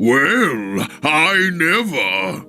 Well, I never.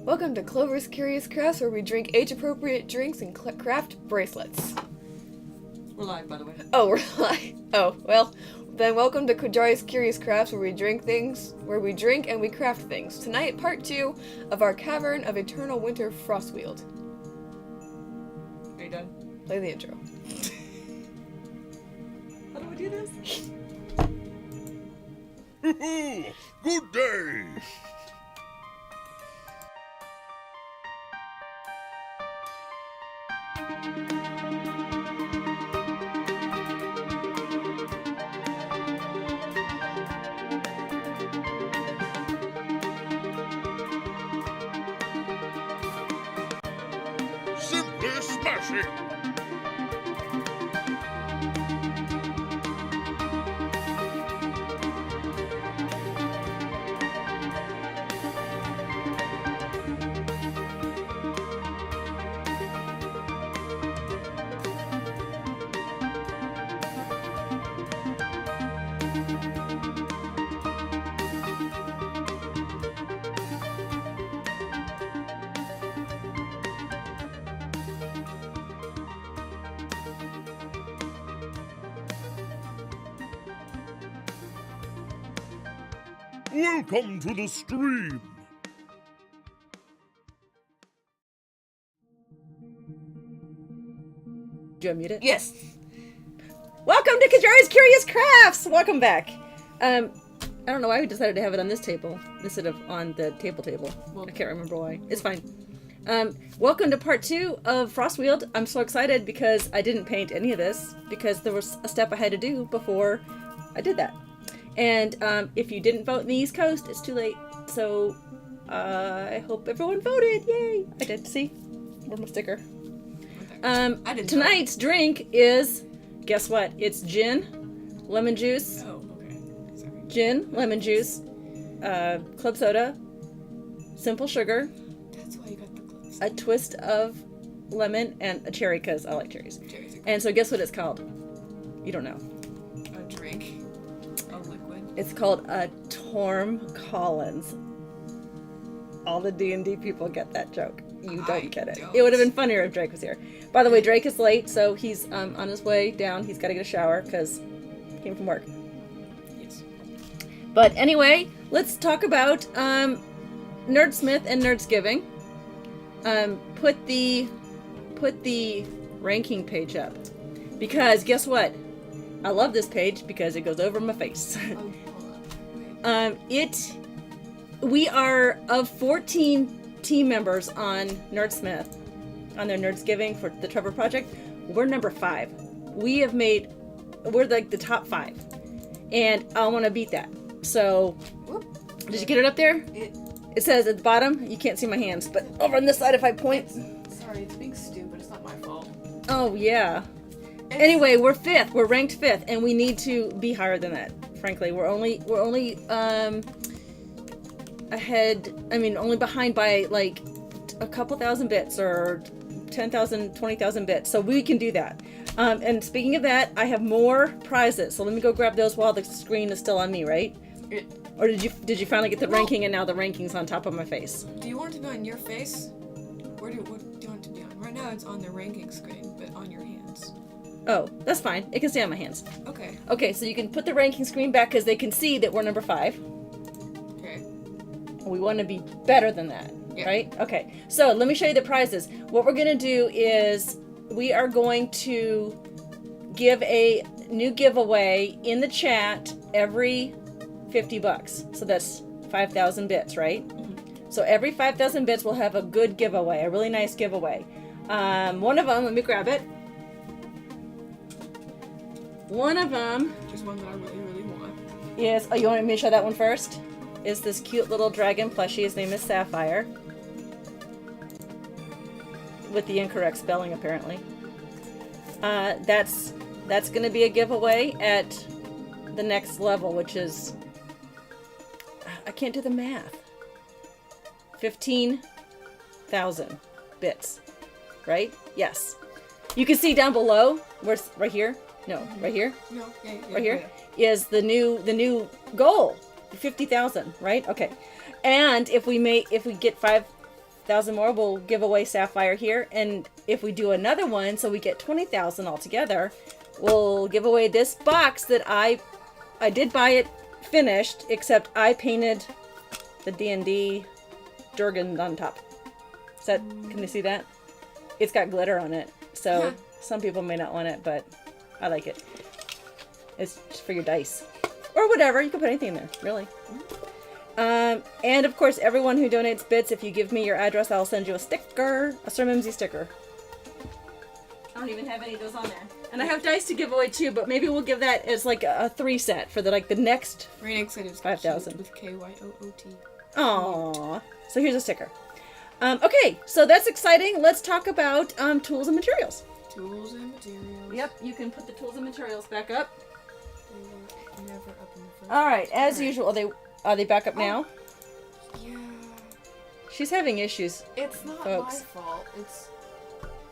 Welcome to Clover's Curious Crafts, where we drink age-appropriate drinks and craft bracelets. We're live, by the way. Oh, we're live. Oh, well, then welcome to Qyjari's Curious Crafts, where we drink and we craft things. Tonight, part 2 of our Cavern of Eternal Winter Frostweald. Are you done? Play the intro. How do I do this? Good day. Simply smashing. Welcome to the stream. Did you unmute it? Yes. Welcome to Qyjari's Curious Crafts! Welcome back. I don't know why we decided to have it on this table instead of on the table. Well, I can't remember why. It's fine. Welcome to part 2 of Frostweald. I'm so excited because I didn't paint any of this because there was a step I had to do before I did that. And if you didn't vote in the East Coast, it's too late. So I hope everyone voted. Yay! I did. See? Where's my sticker? I didn't Tonight's drink is, guess what? It's gin, lemon juice, Oh, okay. Sorry. gin, lemon juice, club soda, simple sugar, That's why you got the clips. a twist of lemon, and a cherry because I like cherries. Cherries are And so guess what it's called? You don't know. a drink. A liquid. It's called a Torm Collins. All the D&D people get that joke. You don't I get it. don't. It would have been funnier if Drake was here. By the way, Drake is late, so he's on his way down. He's got to get a shower because he came from work. Yes. But anyway, let's talk about Nerdsmith and Nerdsgiving. Put the ranking page up because guess what? I love this page because it goes over my face. Oh, hold on. Wait. We are of 14 team members on Nerdsmith, on their Nerdsgiving for the Trevor Project. We're number 5. We're like the top 5, and I want to beat that. So, Whoop. did you get it up there? It says at the bottom. You can't see my hands, but over on this side, if I point. Sorry, it's being stupid. It's not my fault. Oh yeah. Anyway, we're 5th. We're ranked 5th, and we need to be higher than that. Frankly, we're only ahead. I mean, only behind by like a couple thousand bits or 10,000, 20,000 bits. So we can do that. And speaking of that, I have more prizes. So let me go grab those while the screen is still on me, right? Or did you finally get the ranking and now the ranking's on top of my face? Do you want it to be on your face? What do you want it to be on? Right now it's on the ranking screen, but on your hands. Oh, that's fine. It can stay on my hands. Okay. Okay, so you can put the ranking screen back because they can see that we're number 5. Okay. We want to be better than that, Yeah. right? Okay, so let me show you the prizes. What we're going to do is we are going to give a new giveaway in the chat every $50. So that's 5,000 bits, right? Mm-hmm. So every 5,000 bits we'll have a good giveaway, a really nice giveaway. One of them, let me grab it. One of them Just one that I really, really want. is, oh, you want me to show that one first? Is this cute little dragon plushie. His name is Sapphire. With the incorrect spelling, apparently. That's going to be a giveaway at the next level, which is, I can't do the math. 15,000 bits, right? Yes. You can see down below, where's right here? No, right here. No, yeah, Right here is the new goal, 50,000, right? Okay. And if we get 5,000 more, we'll give away Sapphire here, and if we do another one, so we get 20,000 altogether, we'll give away this box that I did buy it finished, except I painted the D&D Durgan on top. Can you see that? It's got glitter on it, so some people may not want it, but I like it. It's just for your dice. Or whatever, you can put anything in there, really. And of course, everyone who donates bits, if you give me your address, I'll send you a sticker, a Sir Mimsy sticker. I don't even have any of those on there. And I have dice to give away too, but maybe we'll give that as like a 3 set for the next. Really excited. 5,000. With Kyoot. Aww. So here's a sticker. Okay, so that's exciting. Let's talk about tools and materials. Tools and materials. Yep, you can put the tools and materials back up. They were never up in the first. All right, as All right. usual, are they back up now? Yeah. She's having issues It's not Folks. my fault. It's,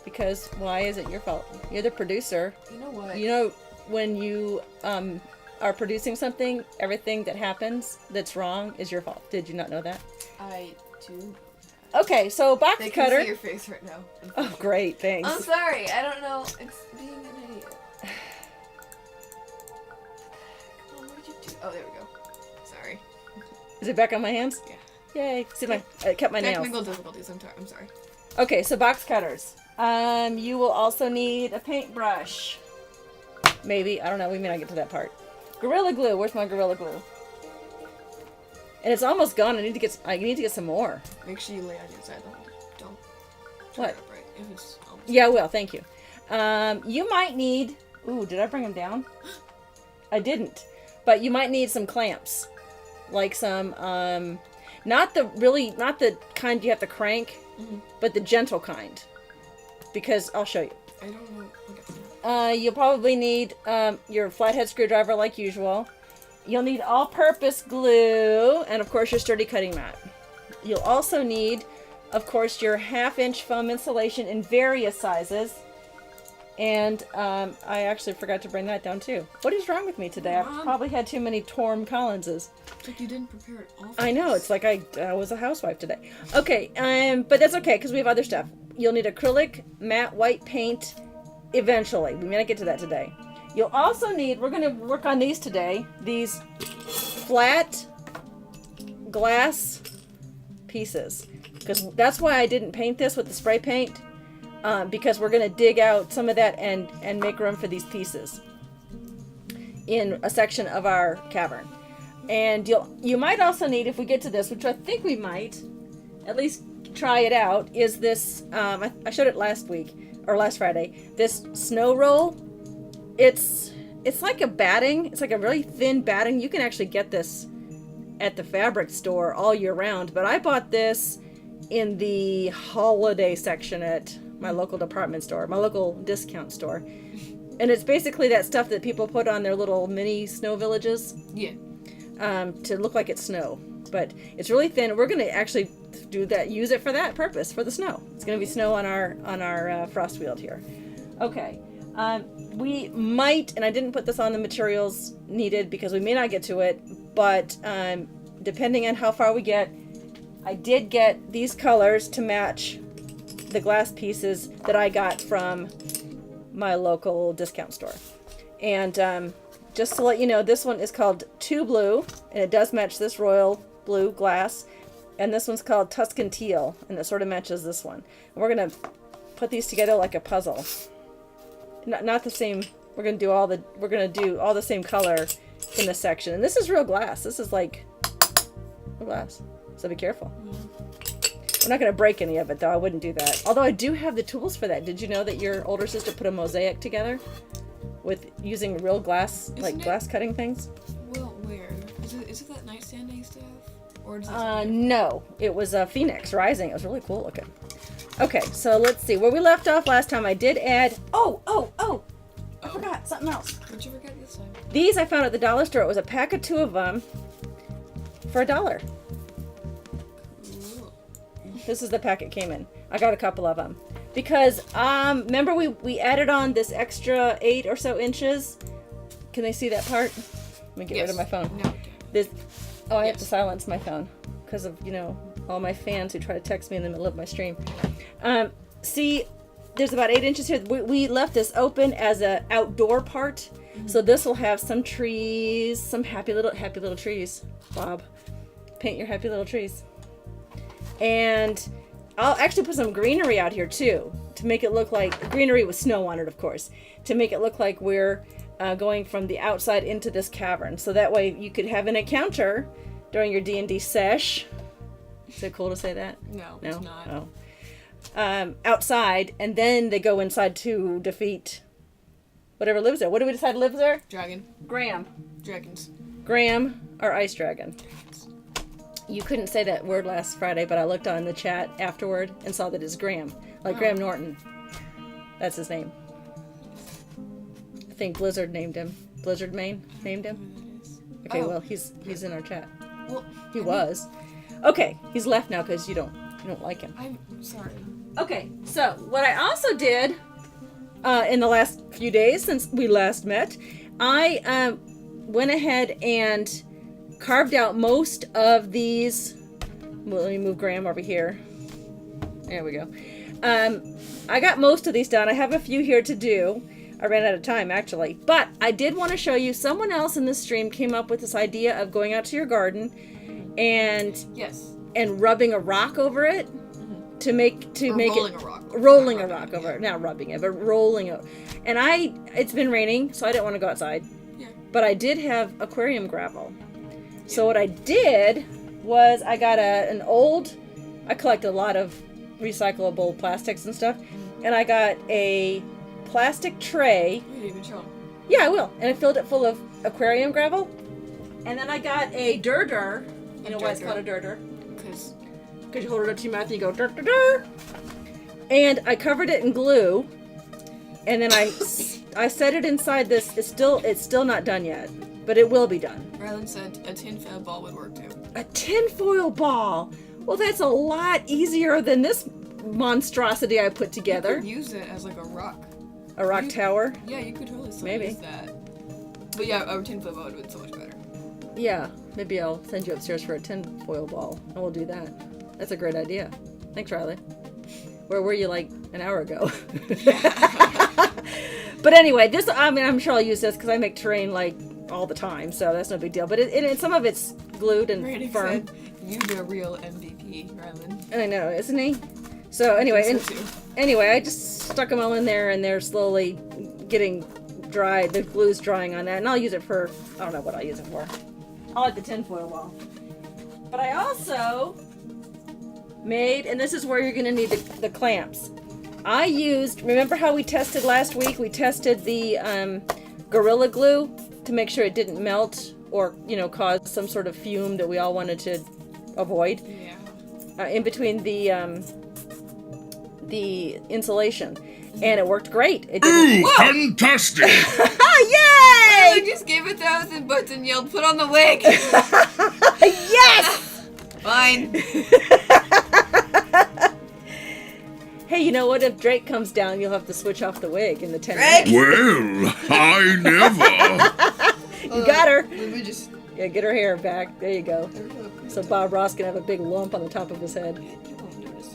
because why is it your fault? You're the producer. you know what? You know, when you are producing something, everything that happens that's wrong is your fault. Did you not know that? I do. Okay, so box They can cutter. see your face right now. Oh, great, thanks. I'm sorry. I don't know. It's being an idiot. Come on, what did you do? Oh, there we go. Sorry. Is it back on my hands? Yeah. Yay! See I kept my nails. Technical difficulties. I'm sorry. Okay, so box cutters. You will also need a paintbrush. Maybe, I don't know, we may not get to that part. Gorilla Glue, where's my Gorilla Glue? And it's almost gone. I need to get some more. Make sure you lay on the inside the whole time. Don't turn What? it up right if it's almost. Yeah, I will. Thank you. You might need... Ooh, did I bring them down? I didn't. But you might need some clamps. Like some, not the kind you have to crank, but the gentle kind. Because, I'll show you. I don't know. Okay. You'll probably need your flathead screwdriver like usual. You'll need all-purpose glue, and of course your sturdy cutting mat. You'll also need, of course, your half-inch foam insulation in various sizes. And I actually forgot to bring that down too. What is wrong with me today? I've probably had too many Torm Collinses. It's like you didn't prepare it all. I know, it's like I was a housewife today. Okay, but that's okay because we have other stuff. You'll need acrylic, matte white paint eventually. We may not get to that today. You'll also need, we're going to work on these today, these flat glass pieces. Because that's why I didn't paint this with the spray paint. Because we're going to dig out some of that and make room for these pieces in a section of our cavern. And you might also need, if we get to this, which I think we might, at least try it out, is this, I showed it last Friday, this snow roll. It's like a batting. It's like a really thin batting. You can actually get this at the fabric store all year round, but I bought this in the holiday section at my local department store, my local discount store. And it's basically that stuff that people put on their little mini snow villages. Yeah. To look like it's snow. But it's really thin. We're going to actually use it for that purpose, for the snow. It's going to be snow on our Frostweald here. Okay. We might, and I didn't put this on the materials needed because we may not get to it, but depending on how far we get, I did get these colors to match the glass pieces that I got from my local discount store. And just to let you know, this one is called 2 Blue, and it does match this royal blue glass. And this one's called Tuscan Teal, and it sort of matches this one. And we're going to put these together like a puzzle. Not the same. We're going to do all the same color in this section. And this is real glass. This is like real glass. So be careful. We're not going to break any of it, though. I wouldn't do that. Although I do have the tools for that. Did you know that your older sister put a mosaic together with using real glass, glass cutting things? Well, where? Is it that nightstand I used to have? Or is it no. It was a Phoenix Rising. It was really cool looking. Okay, so let's see. Where we left off last time, I did add... Oh! I forgot something else. What'd you forget this time? These I found at the dollar store. It was a pack of 2 of them for $1. This is the pack it came in. I got a couple of them. Because, remember we added on this extra 8 or so inches? Can they see that part? Let me get rid of my phone. No. I have to silence my phone. Because of, all my fans who try to text me in the middle of my stream. See, there's about 8 inches here. We left this open as an outdoor part. Mm-hmm. So this will have some trees, some happy little trees. Bob, paint your happy little trees. And I'll actually put some greenery out here too, to make it look like greenery with snow on it, of course, to make it look like we're going from the outside into this cavern. So that way you could have an encounter during your D&D sesh. Is it cool to say that? No, it's not. Oh. Outside, and then they go inside to defeat whatever lives there. What do we decide lives there? Dragon. Dragons. Graham, our ice dragon. You couldn't say that word last Friday, but I looked on the chat afterward and saw that it's Graham. Like Graham Norton. That's his name. I think Blizzard named him. Blizzard Main named him. Okay, well, he's in our chat. Well, he was. Okay, he's left now because you don't like him. I'm sorry. Okay, so what I also did in the last few days since we last met, I went ahead and carved out most of these. Well, let me move Graham over here. There we go. I got most of these done. I have a few here to do. I ran out of time, actually. But I did want to show you, someone else in this stream came up with this idea of going out to your garden and rubbing a rock over it to make rolling it a rock. Rolling a rock over it. Not rubbing it, but rolling it. And it's been raining, so I didn't want to go outside. Yeah. But I did have aquarium gravel. So what I did was I got an old, I collect a lot of recyclable plastics and stuff, and I got a plastic tray. You didn't even show 'em. Yeah, I will. And I filled it full of aquarium gravel. And then I got a durder. You know why it's called a durder? Because You hold it up to your mouth and you go dur dur dur. And I covered it in glue. And then I set it inside this. It's still not done yet, but it will be done. Rylan said a tinfoil ball would work too. A tinfoil ball. Well, that's a lot easier than this monstrosity I put together. You could use it as like a rock. A rock tower. Yeah, you could totally still Maybe. use that. But yeah, a tinfoil ball would have been so much better. Yeah, maybe I'll send you upstairs for a tinfoil ball, and we'll do that. That's a great idea. Thanks, Riley. Where were you like an hour ago? But anyway, I'm sure I'll use this because I make terrain like all the time, so that's no big deal. But some of it's glued and Randy firm. said, "You're the real MVP, Rylan." I know, isn't he? So anyway, I think so, too. I just stuck them all in there, and they're slowly getting dry. The glue's drying on that, and I'll use it for, I don't know what I'll use it for. I like the tinfoil ball. But I also made, and this is where you're going to need the clamps. I used, remember how we tested last week? We tested the Gorilla Glue to make sure it didn't melt or, cause some sort of fume that we all wanted to avoid. Yeah. In between the insulation. And it worked great. It didn't. Ooh, fantastic! Yay! I just gave 1,000 bucks and yelled, "Put on the wig!" Yes! Fine. Hey, you know what? If Drake comes down, you'll have to switch off the wig in the tent. Drake! Well, I never. You got her. Let me just... Yeah, get her hair back. There you go. So Bob Ross can have a big lump on the top of his head.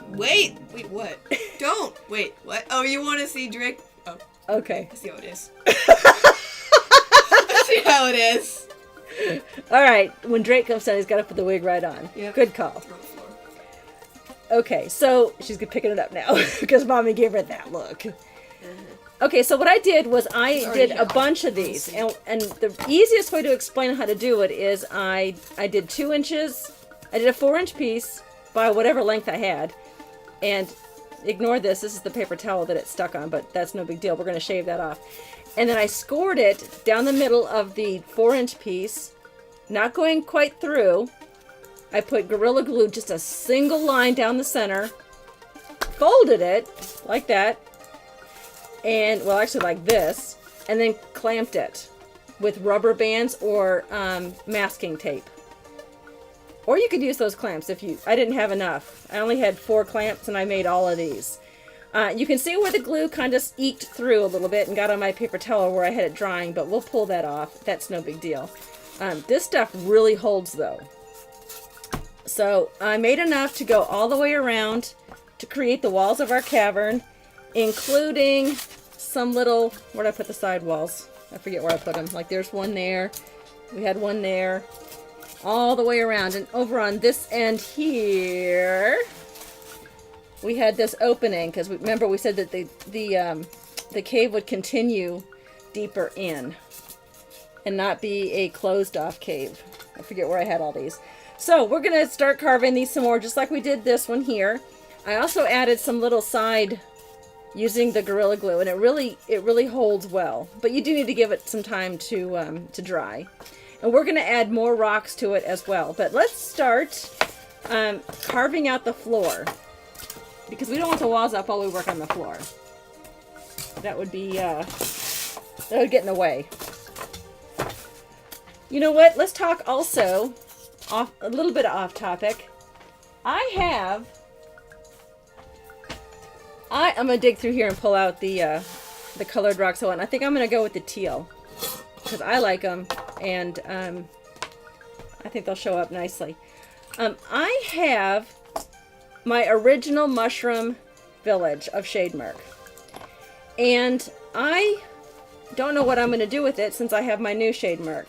Wait, what? Don't! Wait, what? Oh, you want to see Drake? Oh, Okay. I see how it is. I see how it is. All right. When Drake comes down, he's got to put the wig right on. Yep. Good call. Throw the floor. Okay, so she's picking it up now because Mommy gave her that look. Okay, so what I did was I did a bunch of these, and the easiest way to explain how to do it is I did 2 inches. I did a 4-inch piece by whatever length I had, and ignore this. This is the paper towel that it's stuck on, but that's no big deal. We're going to shave that off. And then I scored it down the middle of the 4-inch piece, not going quite through. I put Gorilla Glue, just a single line down the center, folded it like that, and, well, actually like this, and then clamped it with rubber bands or masking tape. Or you could use those clamps if you... I didn't have enough. I only had 4 clamps, and I made all of these. You can see where the glue kind of eked through a little bit and got on my paper towel where I had it drying, but we'll pull that off. That's no big deal. This stuff really holds, though. So I made enough to go all the way around to create the walls of our cavern, including some little... Where'd I put the side walls? I forget where I put them. Like, there's one there. We had one there. All the way around. And over on this end here, we had this opening, because remember we said that the cave would continue deeper in and not be a closed off cave. I forget where I had all these. So we're going to start carving these some more, just like we did this one here. I also added some little side using the Gorilla Glue, and it really holds well. But you do need to give it some time to dry. And we're going to add more rocks to it as well. But let's start carving out the floor, because we don't want the walls up while we work on the floor. That would be that would get in the way. You know what? Let's talk also a little bit off topic. I'm gonna dig through here and pull out the colored rocks I want. I think I'm gonna go with the teal because I like them, and I think they'll show up nicely. I have my original mushroom village of Shademark, and I don't know what I'm going to do with it since I have my new Shademark.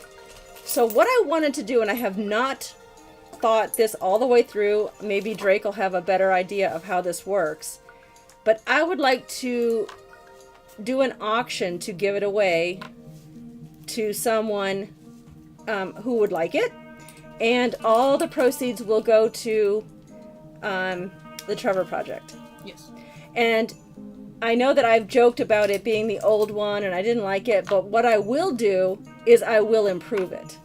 So what I wanted to do, and I have not thought this all the way through, maybe Drake will have a better idea of how this works, but I would like to do an auction to give it away to someone who would like it. And all the proceeds will go to the Trevor Project. Yes. And I know that I've joked about it being the old one and I didn't like it, but what I will do is I will improve it.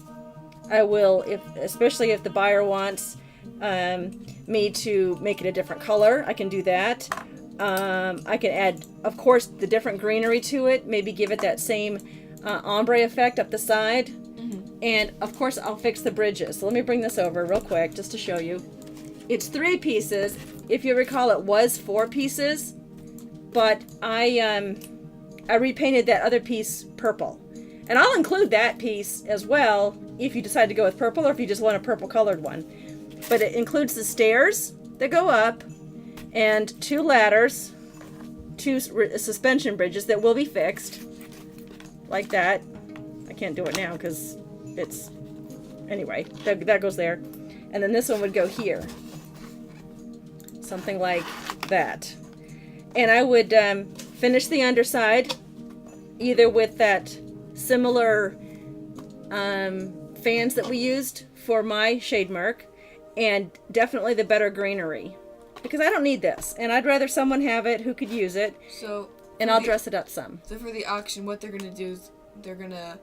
I will, especially if the buyer wants me to make it a different color, I can do that. I can add, of course, the different greenery to it, maybe give it that same ombre effect up the side. Mm-hmm. And, of course, I'll fix the bridges. So let me bring this over real quick just to show you. It's 3 pieces. If you recall, it was 4 pieces, but I repainted that other piece purple. And I'll include that piece as well if you decide to go with purple or if you just want a purple colored one. But it includes the stairs that go up and 2 ladders, 2 suspension bridges that will be fixed like that. I can't do it now because it's... Anyway, that goes there. And then this one would go here. Something like that. And I would finish the underside either with that similar fans that we used for my shade mark and definitely the better greenery because I don't need this and I'd rather someone have it who could use it. So and I'll dress it up some. So for the auction, what they're gonna do is they're gonna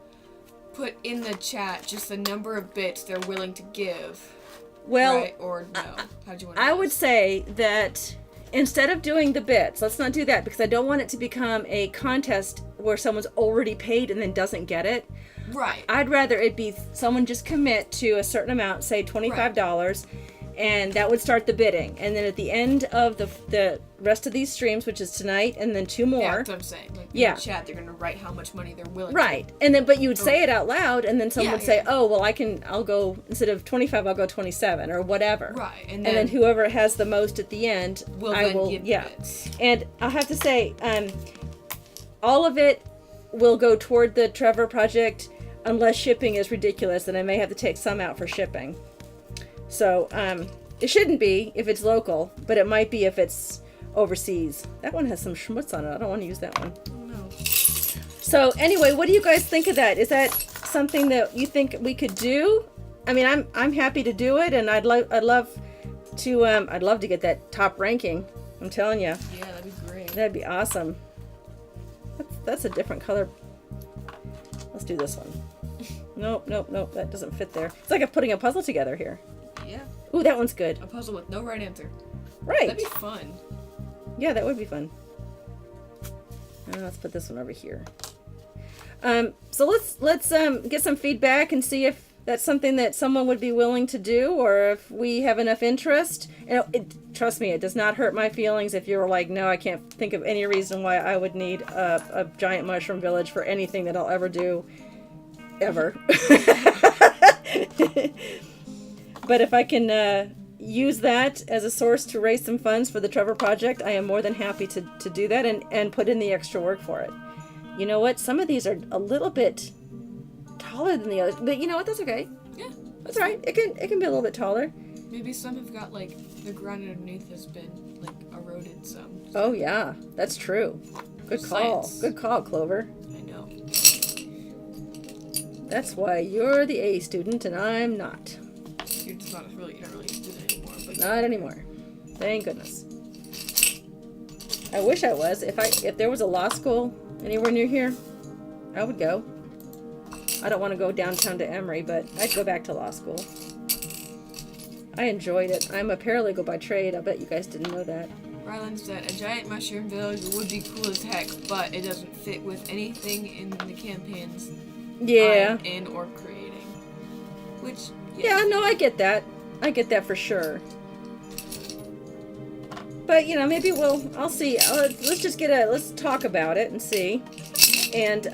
put in the chat just the number of bits they're willing to give. Well, right? Or no? How'd you want to I would say that instead of doing the bits, let's not do that because I don't want it to become a contest where someone's already paid and then doesn't get it. Right. I'd rather it be someone just commit to a certain amount, say $25, and that would start the bidding. And then at the end of the rest of these streams, which is tonight, and then 2 more. Yeah, that's what I'm saying. Like, in the chat, they're going to write how much money they're willing to. Right. And then, but you would say it out loud, and then someone would say, yeah. oh, well, I'll go, instead of 25, I'll go 27, or whatever. Right. And then whoever has the most at the end, I will give bits. And I'll have to say, all of it will go toward the Trevor Project, unless shipping is ridiculous, and I may have to take some out for shipping. So, it shouldn't be if it's local, but it might be if it's overseas. That one has some schmutz on it. I don't want to use that one. Oh, no. So, anyway, what do you guys think of that? Is that something that you think we could do? I mean, I'm happy to do it, and I'd love to get that top ranking. I'm telling you. Yeah, that'd be great. That'd be awesome. That's a different color. Let's do this one. Nope, that doesn't fit there. It's like I'm putting a puzzle together here. Yeah. Ooh, that one's good. A puzzle with no right answer. Right. That'd be fun. Yeah, that would be fun. Let's put this one over here. So let's get some feedback and see if that's something that someone would be willing to do, or if we have enough interest. Trust me, it does not hurt my feelings if you were like, no, I can't think of any reason why I would need a giant mushroom village for anything that I'll ever do, ever. But if I can use that as a source to raise some funds for the Trevor Project, I am more than happy to do that and put in the extra work for it. You know what? Some of these are a little bit taller than the others, but you know what? That's okay. Yeah, that's right. It can be a little bit taller. Maybe some have got like the ground underneath has been like eroded some. Oh yeah, that's true. Good call. Science. Good call, Clover. I know. That's why you're the A student and I'm not. You're just not really, you don't really do it anymore. But not anymore. Thank goodness. I wish I was. If there was a law school anywhere near here, I would go. I don't want to go downtown to Emory, but I'd go back to law school. I enjoyed it. I'm a paralegal by trade. I bet you guys didn't know that. Ryland said, a giant mushroom village would be cool as heck, but it doesn't fit with anything in the campaigns I'm in or creating. Which, yeah, no, I get that. I get that for sure. But, you know, maybe I'll see. Let's talk about it and see. And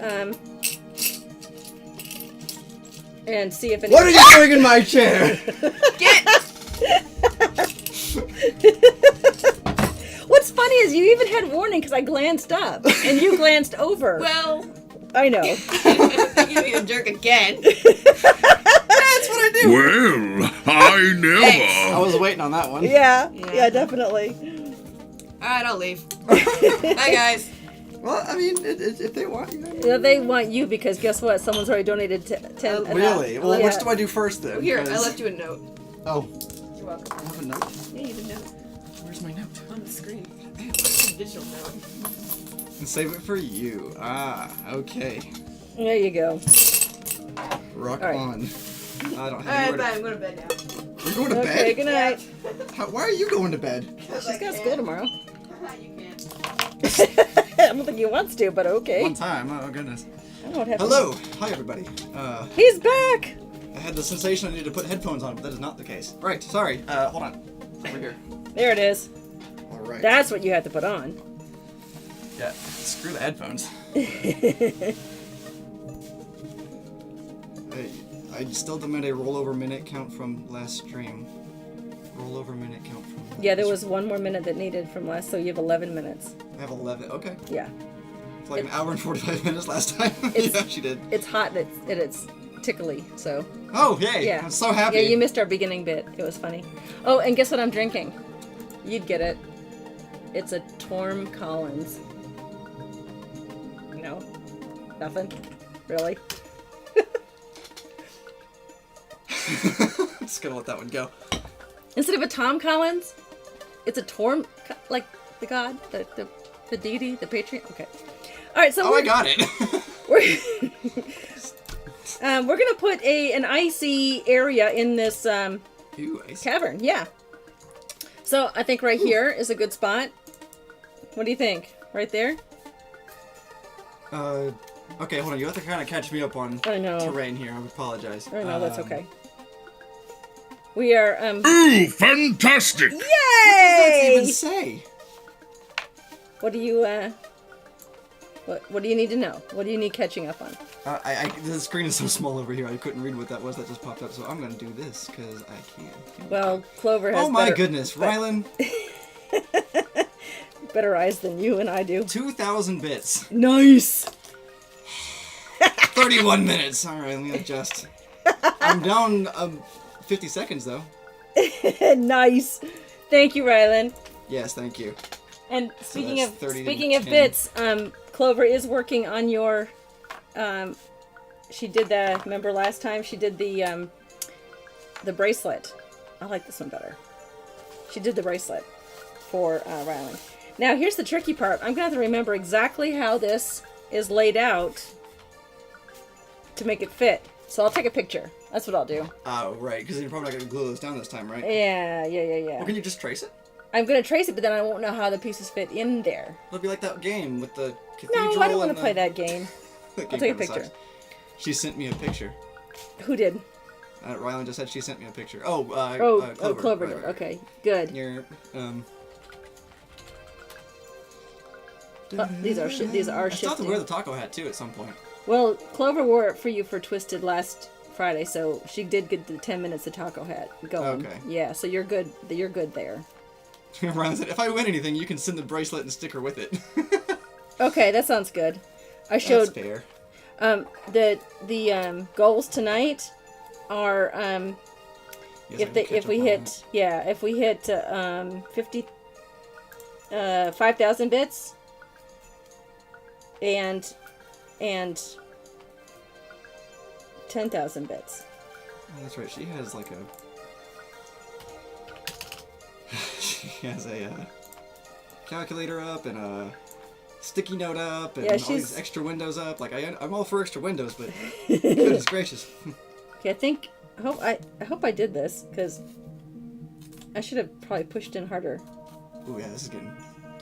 see if What are you doing in my chair? Get! What's funny is you even had warning because I glanced up and you glanced over. Well, I know. You be a jerk again. That's what I do. Well, I never. I was waiting on that one. Yeah, definitely. Alright, I'll leave. Bye, guys. Well, I mean, if they want you. Yeah, they want you because guess what? Someone's already donated 10. Really? Well, yeah. which do I do first then? Here, I 'Cause- left you a note. Oh, You're welcome. I have a note. Yeah, you have a note Where's my note? on the screen. It's a digital note. And save it for you. Ah, okay. There you go. Rock All right. on. I don't have Alright, anywhere bye. I'm going to bed now. to... You're going to Okay, bed? good night. Why are you going to bed? She's got school tomorrow. You can't. I don't think he wants to, but okay. One time. Oh, goodness. I don't have Hello. Hi, everybody. He's back! I had the sensation I needed to put headphones on, but that is not the case. Right, sorry. Hold on. Over here. There it is. All right. That's what you have to put on. Yeah, screw the headphones. I still demand a rollover minute count from last stream. Rollover minute count from last Yeah, there was one more minute that needed from last, so you have 11 minutes. I have 11. Okay. Yeah. It's like an hour and 45 minutes last time. It's- Yeah, she did. It's hot and it's tickly, so. Oh, yay. Yeah. I'm so happy. Yeah, you missed our beginning bit. It was funny. Oh, and guess what I'm drinking? You'd get it. It's a Torm Collins. No? Nothing? Really? I'm just gonna let that one go. Instead of a Tom Collins, it's a Torm, like the god, the deity, the patriot. Okay. All right, so Oh, I got it. we're gonna put an icy area in this Ooh, I see. cavern. Yeah. So I think right here is a good spot. What do you think? Right there? Okay, hold on. You have to kind of catch me up on I know. terrain here. I apologize. I know that's okay. We are Ooh, fantastic! What does that even Yay! say? What do you what do you need to know? What do you need catching up on? The screen is so small over here. I couldn't read what that was that just popped up. So I'm gonna do this because I can. Well, Clover has Oh my better, goodness, Rylan! better eyes than you and I do. 2,000 bits. Nice. 31 minutes. All right, let me adjust. I'm down 50 seconds though. Nice. Thank you, Rylan. Yes, thank you. And that's speaking of 30 to speaking of 10. bits, Clover is working on your. She did the. Remember last time she did the bracelet. I like this one better. She did the bracelet for Rylan. Now here's the tricky part. I'm gonna have to remember exactly how this is laid out to make it fit. So I'll take a picture. That's what I'll do. Oh, right, because you're probably not going to glue those down this time, right? Yeah. Well, can you just trace it? I'm gonna trace it, but then I won't know how the pieces fit in there. It'll be like that game with the cathedral. No, I don't want and to play that game. That I'll game take a kinda picture. sucks. She sent me a picture. Who did? Rylan just said she sent me a picture. Clover did. Right. Okay, good. You're, Oh, these are I still have to shifting. wear the taco hat too at some point. Well, Clover wore it for you for Twisted last Friday, so she did get the 10 minutes of taco hat going. Okay. Yeah, so you're good. You're good there. Rylan said, if I win anything, you can send the bracelet and sticker with it. Okay, that sounds good. I showed That's fair. the goals tonight are Yes, I can catch if we up on hit 5,000 bits and 10,000 bits. that. Oh, that's right. She has like a. She has a calculator up and a sticky note up and Yeah, all she's- these extra windows up. Like I'm all for extra windows, but goodness gracious. Okay, I hope I did this because I should have probably pushed in harder. Oh yeah, this is getting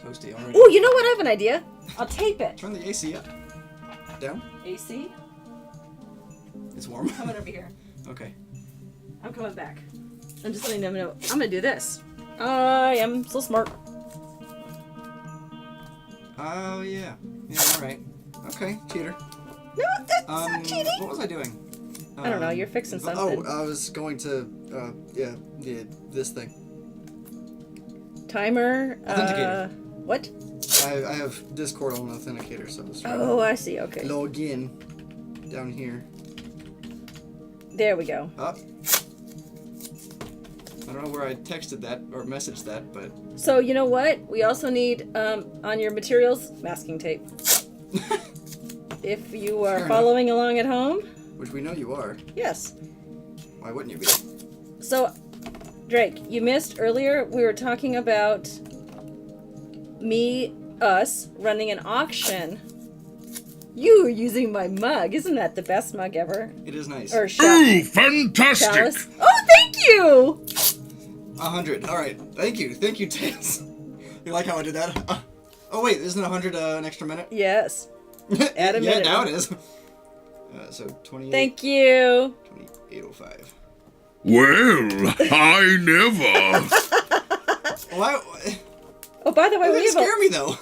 toasty already. Oh, you know what? I have an idea. I'll tape it. Turn the AC up. Down. AC, It's warm. coming over here. Okay. I'm coming back. I'm just letting them know. I'm gonna do this. I am so smart. Oh yeah. Yeah. All right. Okay. Cheater. No, that's not cheating. What was I doing? I don't know. You're fixing something. Oh, I was going to. Yeah. This thing. Timer. Authenticator. What? I have Discord on Authenticator, so it's trying Oh, I see. Okay. to log in down here. There we go. Up. I don't know where I texted that or messaged that, but So you know what? We also need on your materials masking tape. If you are Fair following along at home, Which we know you are. yes. Why wouldn't you be? So, Drake, you missed earlier. We were talking about us running an auction. You were using my mug. Isn't that the best mug ever? It is nice. Or Ooh, fantastic! chalice. Oh, thank you! 100. All right. Thank you, Tails. You like how I did that? Oh wait, isn't 100 an extra minute? Yes. Add a Yeah, minute. now it is. So 28. Thank you. 2805. Well, I never. Why? Oh, by the way, That we didn't have scare me though.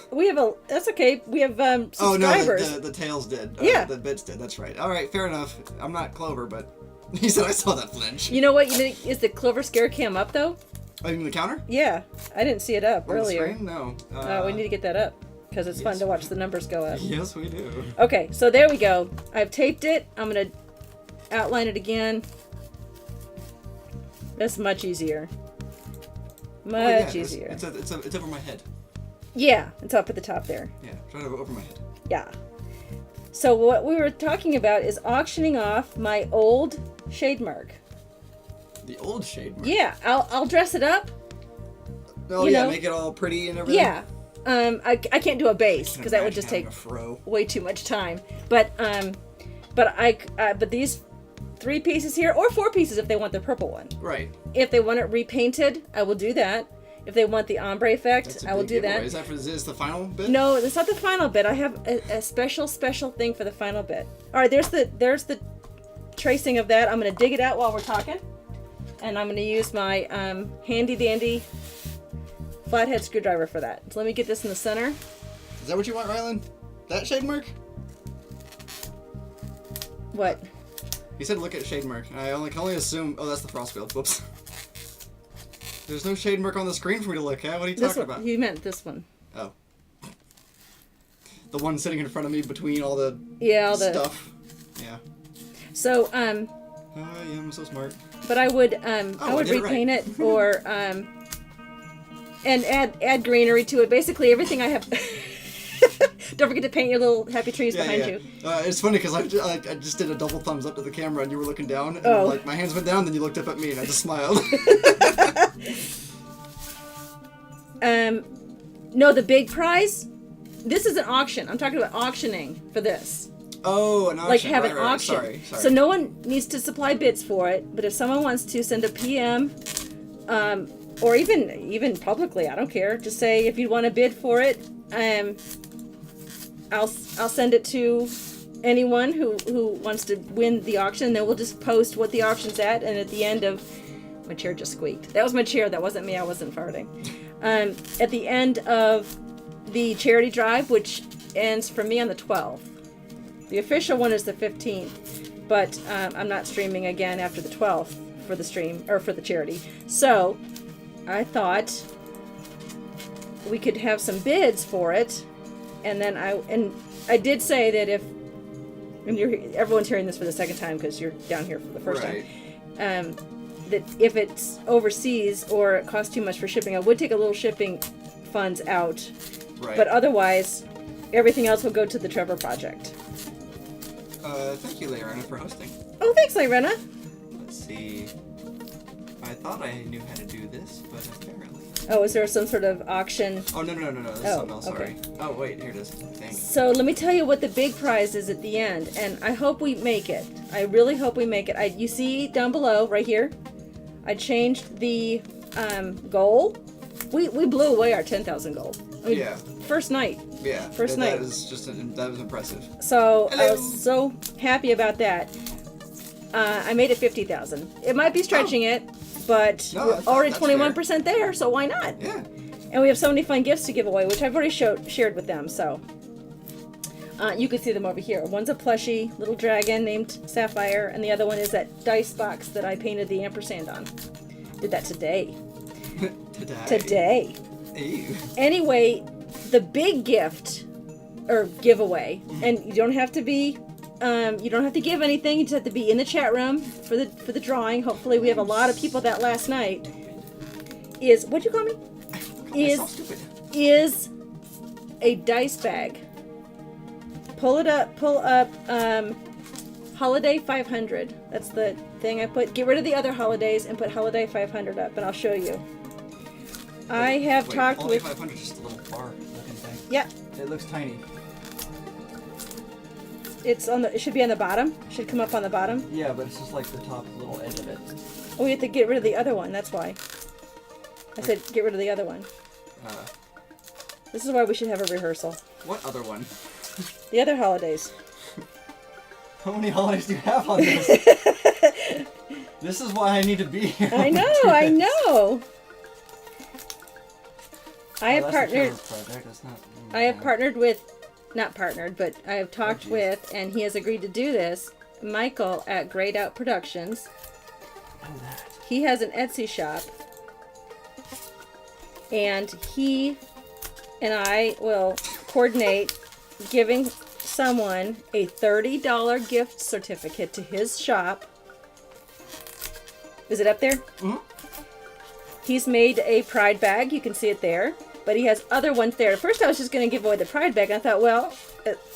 That's okay. We have Oh no, subscribers. the tails did. Yeah. The bits did. That's right. All right, fair enough. I'm not Clover, but he said I saw that flinch. You know what? Is the Clover scare cam up though? Oh, you mean the counter? Yeah, I didn't see it up On earlier. the screen? No. We need to get that up because it's fun yes, to watch the numbers go up. Yes, we do. Okay, so there we go. I've taped it. I'm gonna outline it again. That's much easier. Much easier. It's over my head. Yeah, it's up at the top there. Yeah, try to go over my head. Yeah. So what we were talking about is auctioning off my old shade mark. The old shade mark. Yeah, I'll dress it up. Oh you yeah, know. make it all pretty and everything. Yeah. I can't do a base because that would just take a fro. way too much time. But these 3 pieces here, or 4 pieces if they want the purple one. Right. If they want it repainted, I will do that. If they want the ombre effect, That's a I will big do giveaway. that. Is this the final bit? No, that's not the final bit. I have a special thing for the final bit. All right, there's the tracing of that. I'm gonna dig it out while we're talking, and I'm gonna use my handy dandy flathead screwdriver for that. So let me get this in the center. Is that what you want, Rylan? That shade mark? What? He said look at shade mark. I can only assume. Oh, that's the Frostweald. Whoops. There's no shade mark on the screen for me to look at. What are you This talking one. about? You meant this one. Oh. The one sitting in front of me between all the stuff. Yeah. So I am so smart. but I would I did it repaint right. it or and add greenery to it. Basically everything I have. Don't forget to paint your little happy trees behind you. It's funny because I just did a double thumbs up to the camera and you were looking down and Oh. my hands went down, then you looked up at me and I just smiled. No, the big prize. This is an auction. I'm talking about auctioning for this. Oh, an auction. Like have right, an right, auction. Sorry. So no one needs to supply bids for it, but if someone wants to send a PM, or even publicly, I don't care. Just say if you want to bid for it, I'll send it to anyone who wants to win the auction. And then we'll just post what the auction's at, and at the end of my chair just squeaked. That was my chair. That wasn't me. I wasn't farting. At the end of the charity drive, which ends for me on the 12th. The official one is the 15th, but I'm not streaming again after the 12th for the stream or for the charity. So I thought we could have some bids for it, and then I did say that if everyone's hearing this for the second time because you're down here for the first Right. time, that if it's overseas or it costs too much for shipping, I would take a little shipping funds out, Right. but otherwise everything else will go to the Trevor Project. Thank you, Leirana, for hosting. Oh, thanks, Lyrena. Let's see. I thought I knew how to do this, but apparently. Oh, is there some sort of auction? Oh, no. This is Oh, something else, sorry. okay. Oh, wait, here it is. Dang. So let me tell you what the big prize is at the end, and I hope we make it. I really hope we make it. You see down below, right here, I changed the goal. We blew away our 10,000 goal. I mean, Yeah. First night. Yeah. First that, night. That was impressive. So Hello. I was so happy about that. I made it 50,000. It might be stretching it, but No, we're that's already fair. 21% there, so why not? Yeah. And we have so many fun gifts to give away, which I've already shared with them. So you can see them over here. One's a plushie little dragon named Sapphire, and the other one is that dice box that I painted the ampersand on. Did that today. Today. Ew. Anyway, the big gift or giveaway, and you don't have to be, you don't have to give anything. You just have to be in the chat room for the drawing. Hopefully, we have a lot of people that last night. Is what'd you call me? Is stupid. Is a dice bag pull up Holiday 500. That's the thing I put. Get rid of the other holidays and put Holiday 500 up, and I'll show you. I have talked Holiday with... 500 is just a little bar looking thing. Yeah. It looks tiny. It's on the... It should be on the bottom. Should come up on the bottom. Yeah, but it's just like the top little edge of it. Oh, we have to get rid of the other one. That's why. I said get rid of the other one. This is why we should have a rehearsal. What other one? The other holidays. How many holidays do you have on this? This is why I need to be here. I know, I know. I have Well, that's the partnered. camera project, that's not- I have partnered with, not partnered, but I have talked with, and he has agreed to do this. Michael at Grayed Out Productions. Oh, that. He has an Etsy shop, and he and I will coordinate giving someone a $30 gift certificate to his shop. Is it up there? Mm-hmm. He's made a pride bag. You can see it there. But he has other ones there. At first I was just going to give away the pride bag. I thought, well,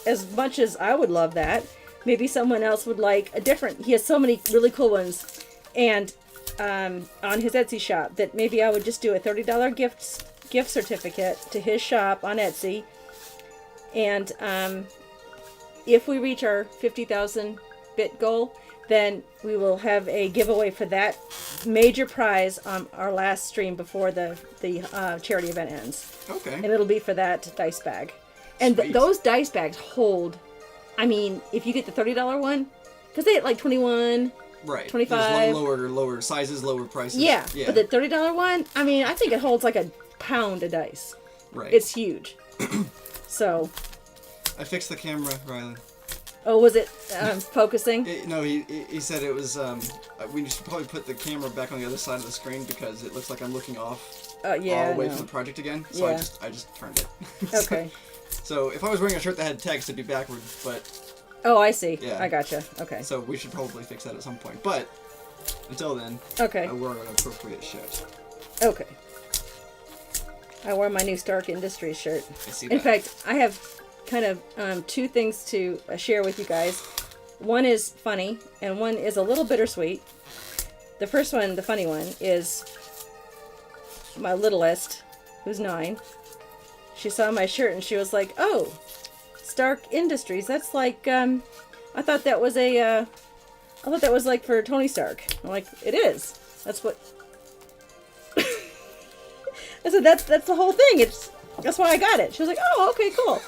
as much as I would love that, maybe someone else would like a different... He has so many really cool ones. And on his Etsy shop that maybe I would just do a $30 gift certificate to his shop on Etsy. And if we reach our 50,000 bit goal, then we will have a giveaway for that major prize on our last stream before the charity event ends. Okay. And it'll be for that dice bag. And those dice bags hold, I mean, if you get the $30 one, because they hit like 21, Right. 25. There's lower sizes, lower prices. Yeah, but the $30 one, I mean, I think it holds like a pound of dice. Right. It's huge. So. I fixed the camera, Rylan. Oh, was it focusing? No, he said it was. We should probably put the camera back on the other side of the screen because it looks like I'm looking off. Yeah. All the way from the project again. So Yeah. I just turned it. Okay. So if I was wearing a shirt that had text, it'd be backwards. But Oh, I see. Yeah. I gotcha. Okay. so we should probably fix that at some point. But until then, Okay. I wore an appropriate shirt. Okay. I wore my new Stark Industries shirt. I see In that. fact, I have kind of two things to share with you guys. One is funny, and one is a little bittersweet. The first one, the funny one, is my littlest, who's 9. She saw my shirt and she was like, "Oh, Stark Industries. That's like I thought that was like for Tony Stark." I'm like, "It is. That's what." I said, "That's the whole thing. That's why I got it." She was like, "Oh, okay, cool."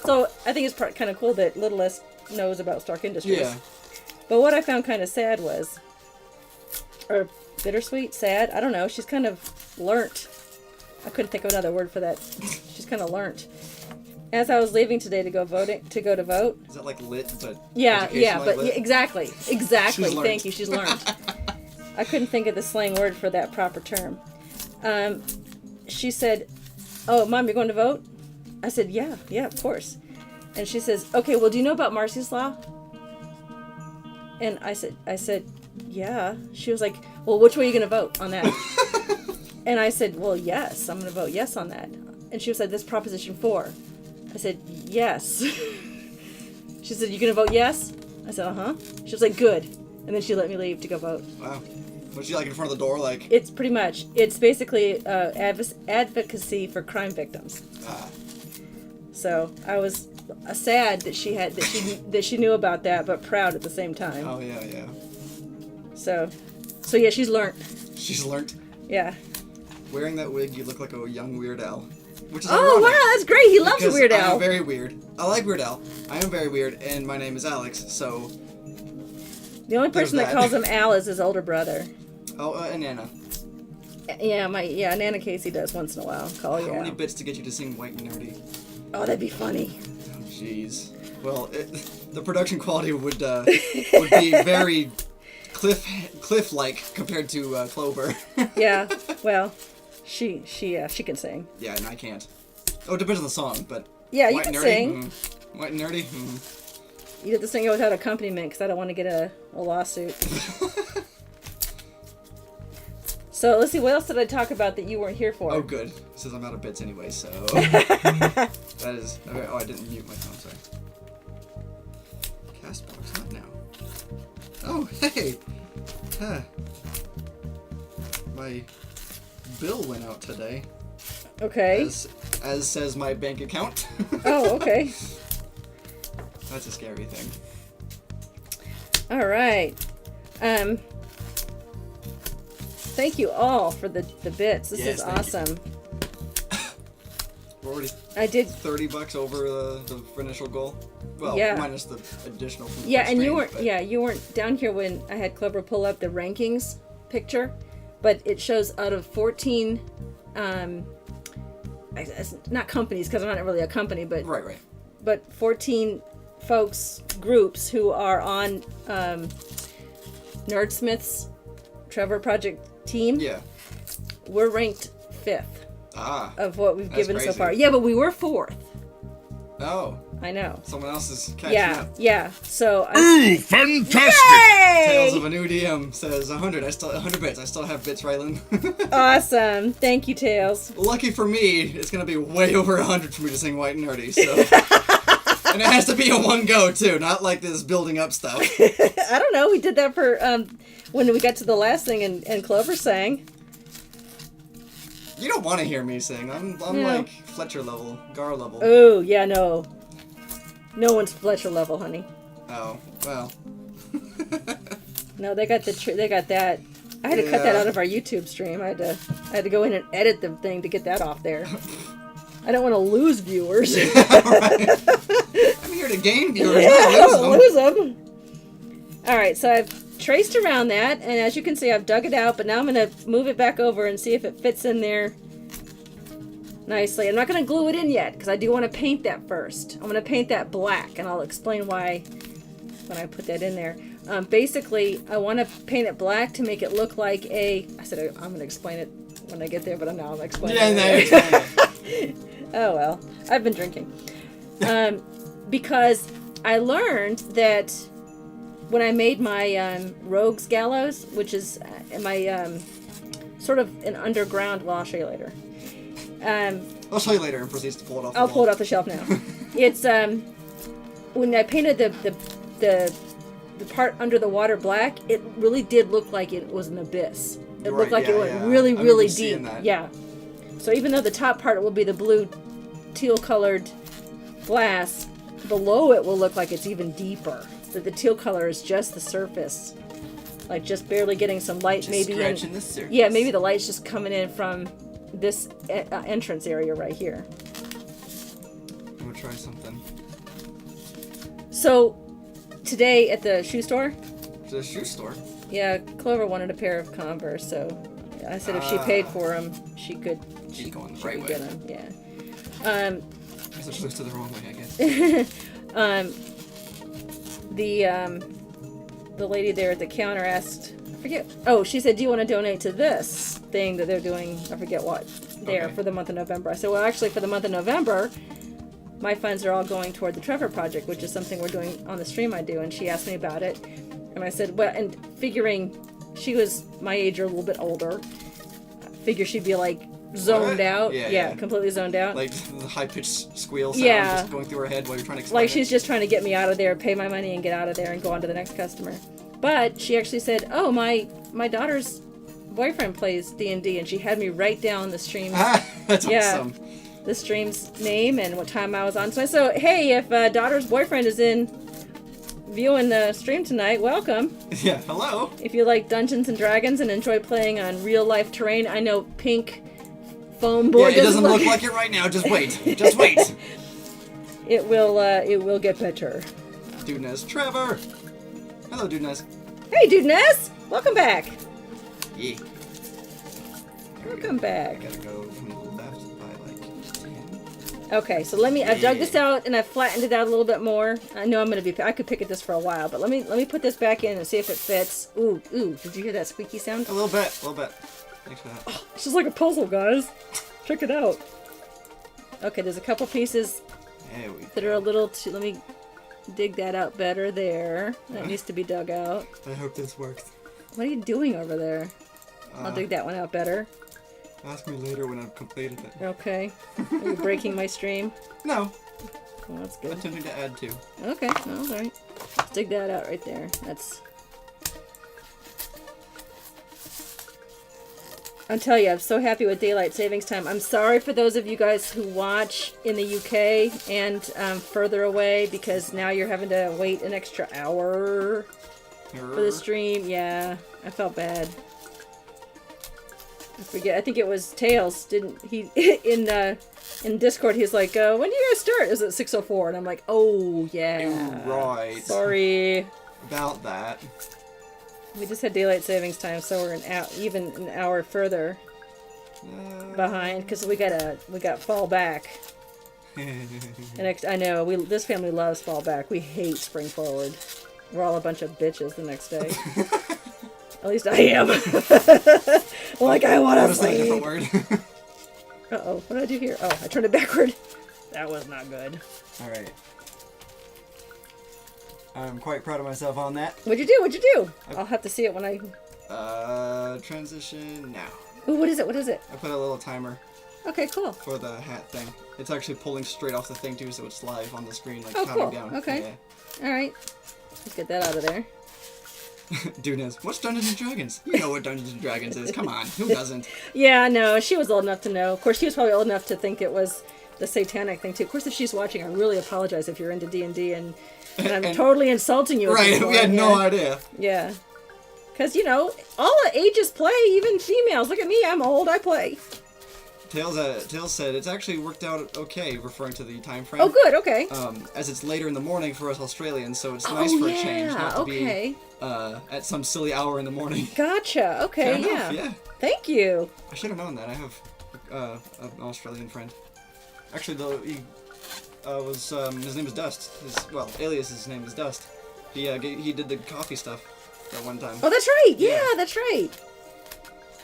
So I think it's kind of cool that Littlest knows about Stark Industries. Yeah. But what I found kind of sad was, or bittersweet, sad, I don't know. She's kind of learnt. I couldn't think of another word for that. She's kind of learnt. As I was leaving today to go vote, Is that like lit, but yeah, educationally but lit? yeah, exactly. She's learned. Thank you. She's learned. I couldn't think of the slang word for that proper term. She said, "Oh, Mom, you're going to vote?" I said, yeah, of course. And she says, "Okay, well, do you know about Marcy's Law?" And I said, yeah. She was like, "Well, which way are you going to vote on that?" And I said, "Well, yes, I'm going to vote yes on that." And she was like, "This Proposition 4. I said, "Yes." She said, "You going to vote yes?" I said, "Uh-huh." She was like, "Good." And then she let me leave to go vote. Wow. Was she like in front of the door, like? It's basically advocacy for crime victims. So I was sad that she knew about that, but proud at the same time. Oh yeah. So yeah, she's learned. She's learnt. Yeah. Wearing that wig, you look like a young Weird Al. Which is Oh ironic, wow, that's great. He loves because Weird I Al. am very weird. I like Weird Al. I am very weird, and my name is Alex. So. The only person there's that that. calls him Al is his older brother. Oh, and Anna. Yeah, Nana Casey does once in a while call you How many Al. bits to get you to sing White and Nerdy? Oh, that'd be funny. Oh, jeez. Well, the production quality would be very cliff-like compared to Clover. Yeah. Well, she can sing. Yeah, and I can't. Oh, it depends on the song, but. Yeah, you White can and Nerdy? sing. White and Nerdy? You have to sing it without accompaniment because I don't want to get a lawsuit. So let's see, what else did I talk about that you weren't here for? Oh, good. Since I'm out of bits anyway, so. That is. Oh, I didn't mute my phone, sorry. last box, not now. Oh, hey! Huh. My bill went out today. Okay. As says my bank account. Oh, okay. That's a scary thing. All right. Thank you all for the bits. This is awesome. We're already I did $30 over the initial goal. Well, Yeah. minus the additional. From Yeah, the and stream, but- you weren't down here when I had Clover pull up the rankings picture, but it shows out of 14 not companies because I'm not really a company, but Right. but 14 folks, groups who are on Nerdsmith's Trevor Project team. Yeah. We're ranked 5th Ah. of what we've That's given so crazy. far. Yeah, but we were 4th. Oh. I know. Someone else is catching up. Yeah. So Ooh, fantastic! Tales of a New DM says 100. 100 bits. I still have bits, Rylan. Awesome. Thank you, Tails. Lucky for me, it's gonna be way over 100 for me to sing White and Nerdy. So. And it has to be in one go too, not like this building up stuff. I don't know. We did that for when we got to the last thing and Clover sang. You don't want to hear me sing. I'm No. like Fletcher level, Gar level. Oh, yeah, no. No one's Fletcher level, honey. Oh, well. No, they got they got that. I had to cut that Yeah. out of our YouTube stream. I had to go in and edit the thing to get that off there. I don't want to lose viewers. I'm here to gain viewers, Yeah, not lose them. lose them. All right, so I've traced around that, and as you can see, I've dug it out, but now I'm going to move it back over and see if it fits in there nicely. I'm not going to glue it in yet, because I do want to paint that first. I'm going to paint that black, and I'll explain why when I put that in there. Basically, I want to paint it black to make it look like a... I said I'm going to explain it when I get there, but I'm not explaining Yeah, it. no, explain it. Oh, well. I've been drinking. Because I learned that when I made my Rogue's Gallows, which is my sort of an underground... Well, I'll show you later. I'll show you later and proceeds to pull it off. I'll pull it off the shelf now. It's when I painted the part under the water black, it really did look like it was an abyss. It looked like it went really, really deep. Yeah. So even though the top part will be the blue, teal-colored glass, below it will look like it's even deeper. So the teal color is just the surface, like just barely getting some light, Just maybe. scratching the surface. Yeah, maybe the light's just coming in from this entrance area right here. I'm gonna try something. So today at the shoe store, To the shoe store. yeah, Clover wanted a pair of Converse, so I said if she paid for them, she could. She's going the she right could way. get them. Yeah. I guess I chose to the wrong way, I guess. The lady there at the counter asked, I forget. Oh, she said, "Do you want to donate to this thing that they're doing? I forget what there Okay. for the month of November." I said, "Well, actually, for the month of November, my funds are all going toward the Trevor Project, which is something we're doing on the stream I do." And she asked me about it, and I said, "Well," and figuring she was my age or a little bit older, I figure she'd be like zoned What? out. Yeah. Completely zoned out. Like the high-pitched squeal sound Yeah. just going through her head while you're trying to explain Like she's just trying to get me out of there, pay my money, and get out of there and go on to the next customer. But she actually said, "Oh, my daughter's boyfriend plays D&D," and she had me write down the stream, That's Yeah. awesome. the stream's name and what time I was on. So I said, "Hey, if daughter's boyfriend is in viewing the stream tonight, welcome. Yeah, hello. If you like Dungeons and Dragons and enjoy playing on real life terrain, I know pink foam Yeah, board it doesn't look like it right now. Just wait. Just wait. it will get better." Dude Nez. Trevor. Hello, Dude Nez. Hey, Dude Ness, welcome back. Yeah. Welcome back. I gotta go from the left by like 10. Okay, so I've dug this out and I've flattened it out a little bit more. I know I could pick at this for a while, but let me put this back in and see if it fits. Ooh, did you hear that squeaky sound? A little bit. Thanks for that. It's just like a puzzle, guys. Check it out. Okay, there's a couple pieces There we that are a little too, let me dig that out better there. That needs to be dug out. I hope this works. What are you doing over there? I'll dig that one out better. Ask me later when I've completed it. Okay. Are you breaking my stream? No, Well, that's I'm good. attempting to add to. Okay, all right. Let's dig that out right there. That's... I'll tell you, I'm so happy with daylight savings time. I'm sorry for those of you guys who watch in the UK and further away, because now you're having to wait an extra hour for the stream. Yeah, I felt bad. I forget. I think it was Tails. Didn't he in Discord? He's like, "When do you guys start?" It was at 6:04, and I'm like, "Oh yeah, Right. Sorry about that." We just had daylight savings time, so we're even an hour further behind because we got fall back. And I know this family loves fall back. We hate spring forward. We're all a bunch of bitches the next day. At least I am. Like I want to sleep. A different word. Uh-oh, what did I do here? Oh, I turned it backward. That was not good. All right. I'm quite proud of myself on that. What'd you do? I'll have to see it when I... Transition now. Ooh, what is it? I put a little timer Okay, cool. for the hat thing. It's actually pulling straight off the thing too, so it's live on the screen, like Oh, counting cool. down. Okay. Alright. Let's get that out of there. Yeah. Dude knows. What's Dungeons and Dragons? You know what Dungeons and Dragons is. Come on. Who doesn't? Yeah, no, she was old enough to know. Of course, she was probably old enough to think it was the satanic thing, too. Of course, if she's watching, I really apologize if you're into D&D and I'm totally insulting you. Right, we had no idea. Yeah. Because, all ages play, even females. Look at me, I'm old, I play. Tails said it's actually worked out okay, referring to the time frame. Oh, good, okay. As it's later in the morning for us Australians, so it's nice for a change, not to be at some silly hour in the morning. Gotcha, okay, Fair enough, yeah. Thank you. I should have known that. I have an Australian friend. Actually, though, he his name is Dust. His name is Dust. He did the coffee stuff that one time. Oh, that's right. Yeah, that's right.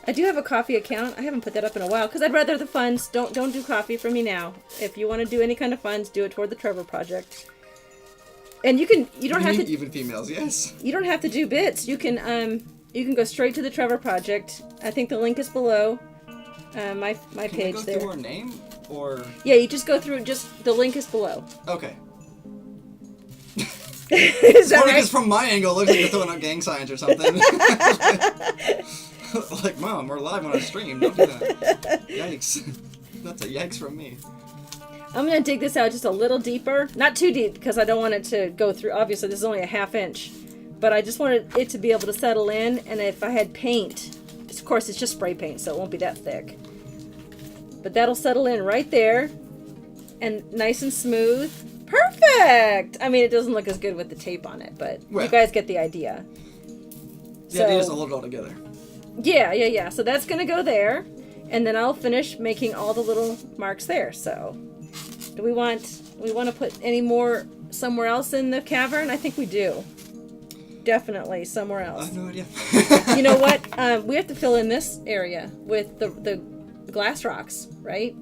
I do have a coffee account. I haven't put that up in a while because I'd rather the funds. Don't do coffee for me now. If you want to do any kind of funds, do it toward the Trevor Project. And you don't have to even females. Yes. You don't have to do bits. You can go straight to the Trevor Project. I think the link is below my page go there. Through our name or yeah, you just go through. Just the link is below. Okay. Is that right? Because from my angle, it looks like you're throwing out gang signs or something. Like, Mom, we're live on our stream. Don't do that. Yikes. That's a yikes from me. I'm going to dig this out just a little deeper. Not too deep, because I don't want it to go through. Obviously, this is only a ½ inch. But I just wanted it to be able to settle in. And if I had paint, of course, it's just spray paint, so it won't be that thick. But that'll settle in right there. And nice and smooth. Perfect! I mean, it doesn't look as good with the tape on it, but you guys get the idea. The idea is to hold it all together. Yeah. So that's going to go there. And then I'll finish making all the little marks there. So, do we want to put any more somewhere else in the cavern? I think we do. Definitely somewhere else. I have no idea. You know what? We have to fill in this area with the glass rocks, right?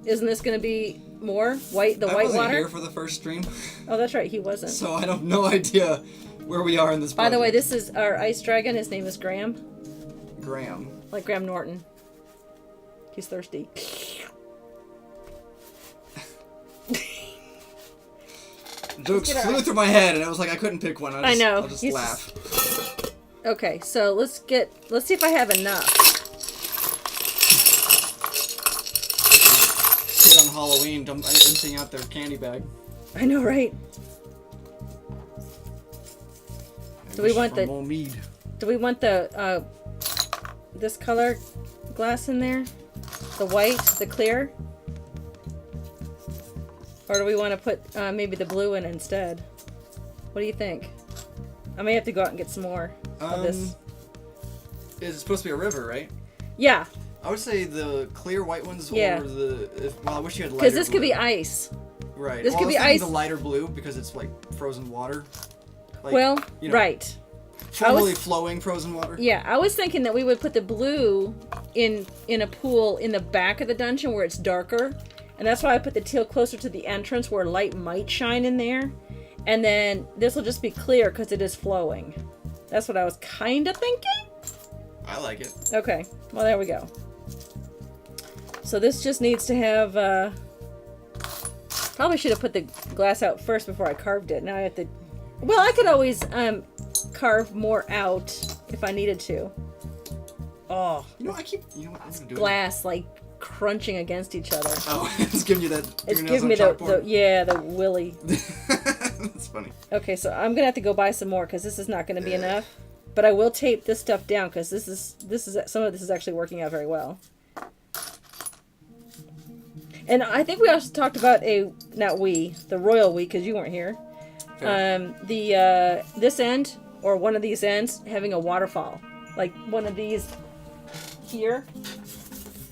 Isn't this going to be more white? The white water. I wasn't here for the first stream. Oh, that's right. He wasn't. So I have no idea where we are in this. By the way, this is our ice dragon. His name is Graham. Graham. Like Graham Norton. He's thirsty. Jokes flew through my head, and I was like, I couldn't pick one. I know. I'll just laugh. Okay, so let's see if I have enough. Kid on Halloween emptying out their candy bag. I know, right? Do we want the this color glass in there? The white, the clear? Or do we want to put maybe the blue in instead? What do you think? I may have to go out and get some more of this. It's supposed to be a river, right? Yeah. I would say the clear white ones or well, I wish you had lighter. Because this could be ice. Right. This could be ice. The lighter blue because it's like frozen water. Like, right. Formally flowing frozen water. Yeah, I was thinking that we would put the blue in a pool in the back of the dungeon where it's darker. And that's why I put the teal closer to the entrance where light might shine in there. And then this will just be clear because it is flowing. That's what I was kind of thinking. I like it. Okay, well there we go. So this just needs to have, probably should have put the glass out first before I carved it. Now I have to Well, I could always carve more out if I needed to. Oh, You know, you know what? I'm gonna do it. glass like crunching against each other. Oh, it's giving you that. It's fingernails giving me on the willy. chalkboard. That's funny. Okay, so I'm gonna have to go buy some more because this is not gonna be enough. But I will tape this stuff down because this is some of this is actually working out very well. And I think we also talked about the royal we, because you weren't here. Fair. This end or one of these ends having a waterfall, like one of these here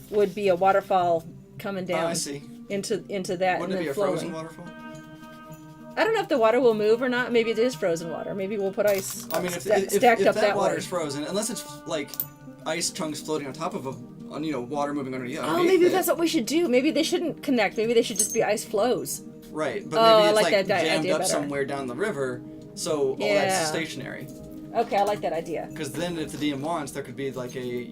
would be a waterfall coming down. I see. Into that Wouldn't and it then be a flowing. frozen waterfall? I don't know if the water will move or not. Maybe it is frozen water. Maybe we'll put ice I mean, if stacked up that that water way. is frozen, unless it's like ice chunks floating on top of water moving underneath. Oh, maybe that's what we should do. Maybe they shouldn't connect. Maybe they should just be ice flows. Right, but Oh, maybe I it's like like that jammed idea up better. somewhere down the river, so all Yeah. that's stationary. Okay, I like that idea. Because then, if the DM wants, there could be like a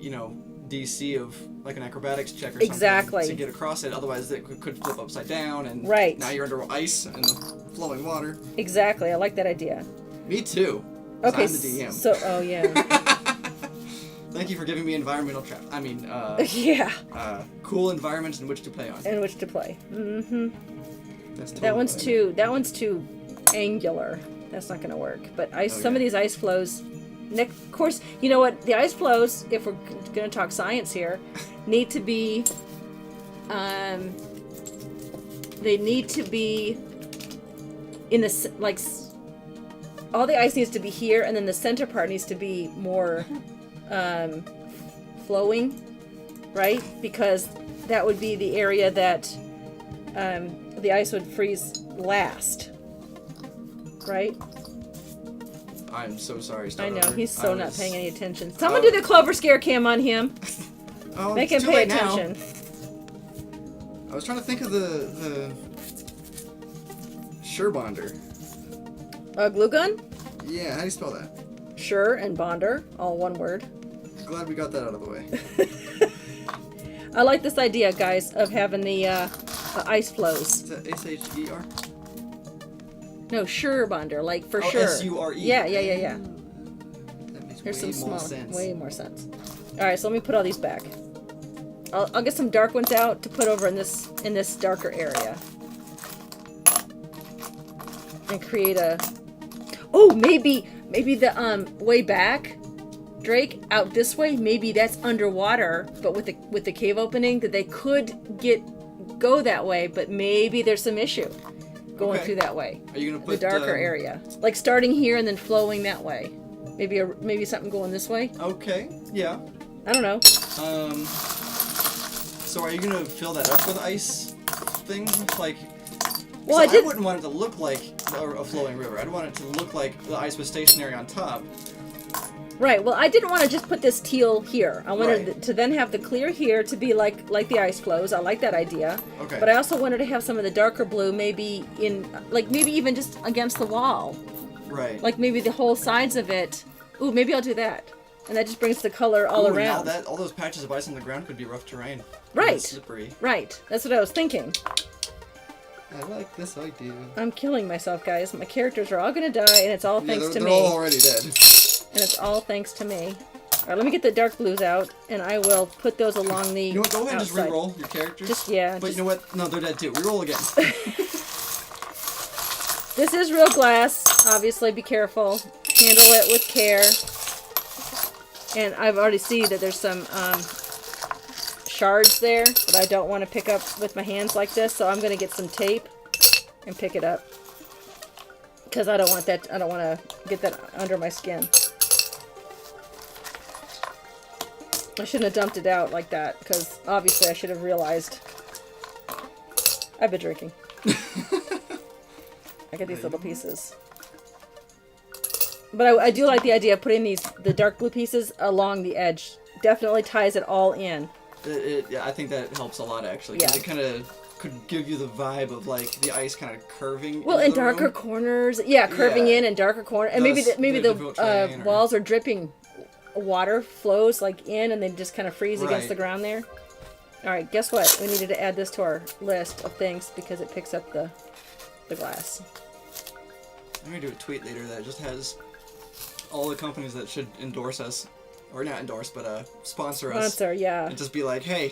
DC of like an acrobatics check or something Exactly. to get across it. Otherwise, it could flip upside down, and Right. now you're under ice and the flowing water. Exactly, I like that idea. Me too. 'Cause Okay, I'm the DM. oh yeah, Thank you for giving me environmental yeah, cool environments in which to play on. in which to play. Mm-hmm. That's totally That one's what I meant. too angular. That's not gonna work. But Oh, some of yeah. these ice flows. Of course, you know what? The ice flows, if we're gonna talk science here, need to be. They need to be in the all the ice needs to be here, and then the center part needs to be more flowing, right? Because that would be the area that the ice would freeze last, right? I'm so sorry. I Start know, over. he's so I not was- paying any attention. Someone do the Clover scare cam on him. Oh, Make it's him too pay late now. attention. I was trying to think of the Surebonder. Glue gun? Yeah, how do you spell that? Sure, and Bonder, all one word. Glad we got that out of the way. I like this idea, guys, of having the ice flows. Is that S-H-E-R? No, sure, Bonder, like for Oh, sure. S-U-R-E. Yeah. That makes Here's way some more small, sense. way more sense. All right, so let me put all these back. I'll get some dark ones out to put over in this darker area, and create a. Oh, maybe the way back, Drake, out this way. Maybe that's underwater, but with the cave opening, that they could go that way, but maybe there's some issue going Okay. through that way. Are you gonna The put darker area, like starting here and then flowing that way. Maybe something going this way. Okay. Yeah. I don't know. So are you gonna fill that up with ice thing? Like, Well, I I did. wouldn't want it to look like a flowing river. I'd want it to look like the ice was stationary on top. Right. Well, I didn't want to just put this teal here. I wanted Right. to then have the clear here to be like the ice flows. I like that idea. Okay. But I also wanted to have some of the darker blue, maybe maybe even just against the wall, Right. like maybe the whole sides of it. Ooh, maybe I'll do that, and that just brings the color all Ooh, now around. all those patches of ice on the ground could be rough terrain. Right. And slippery. Right. That's what I was thinking. I like this idea. I'm killing myself, guys. My characters are all gonna die, and it's all thanks to they're me. all already dead. And it's all thanks to me. All right, let me get the dark blues out, and I will put those along the You know what? Go ahead and just outside. re-roll your characters. Just, yeah, But just- you know what? No, they're dead too. Re-roll again. This is real glass. Obviously, be careful. Handle it with care. And I've already see that there's some shards there that I don't want to pick up with my hands like this, so I'm going to get some tape and pick it up. Because I don't want to get that under my skin. I shouldn't have dumped it out like that, because obviously I should have realized. I've been drinking. I get these little pieces. But I do like the idea of putting the dark blue pieces along the edge. Definitely ties it all in. Yeah, I think that helps a lot actually. 'Cause Yeah. It kind of could give you the vibe of like the ice kind of curving. Well, into in the darker room. corners. Yeah, curving Yeah. in and darker corners. And Thus, maybe the the boat train or- walls are dripping water flows like in and they just kind of freeze against Right. the ground there. All right, guess what? We needed to add this to our list of things because it picks up the glass. I'm gonna do a tweet later that just has all the companies that should endorse us, or not endorse, but sponsor us. Sponsor, yeah. And just be like, hey,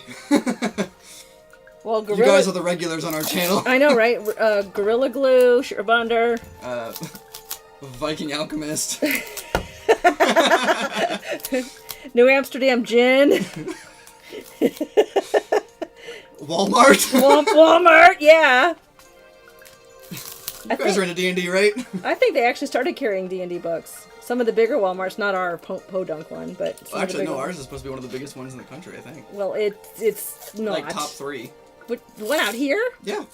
Well, you guys are the regulars on our channel. I know, right? Gorilla Glue, Surebonder. Viking Alchemist. New Amsterdam Gin. Walmart. Walmart, yeah. You guys are into D&D, right? I think they actually started carrying D&D books. Some of the bigger Walmarts, not our Podunk one, but some Well, actually, of the no, bigger ours is supposed to be one of the biggest ones in the country, I think. Well, it's not. Like top 3. But one out here? Yeah.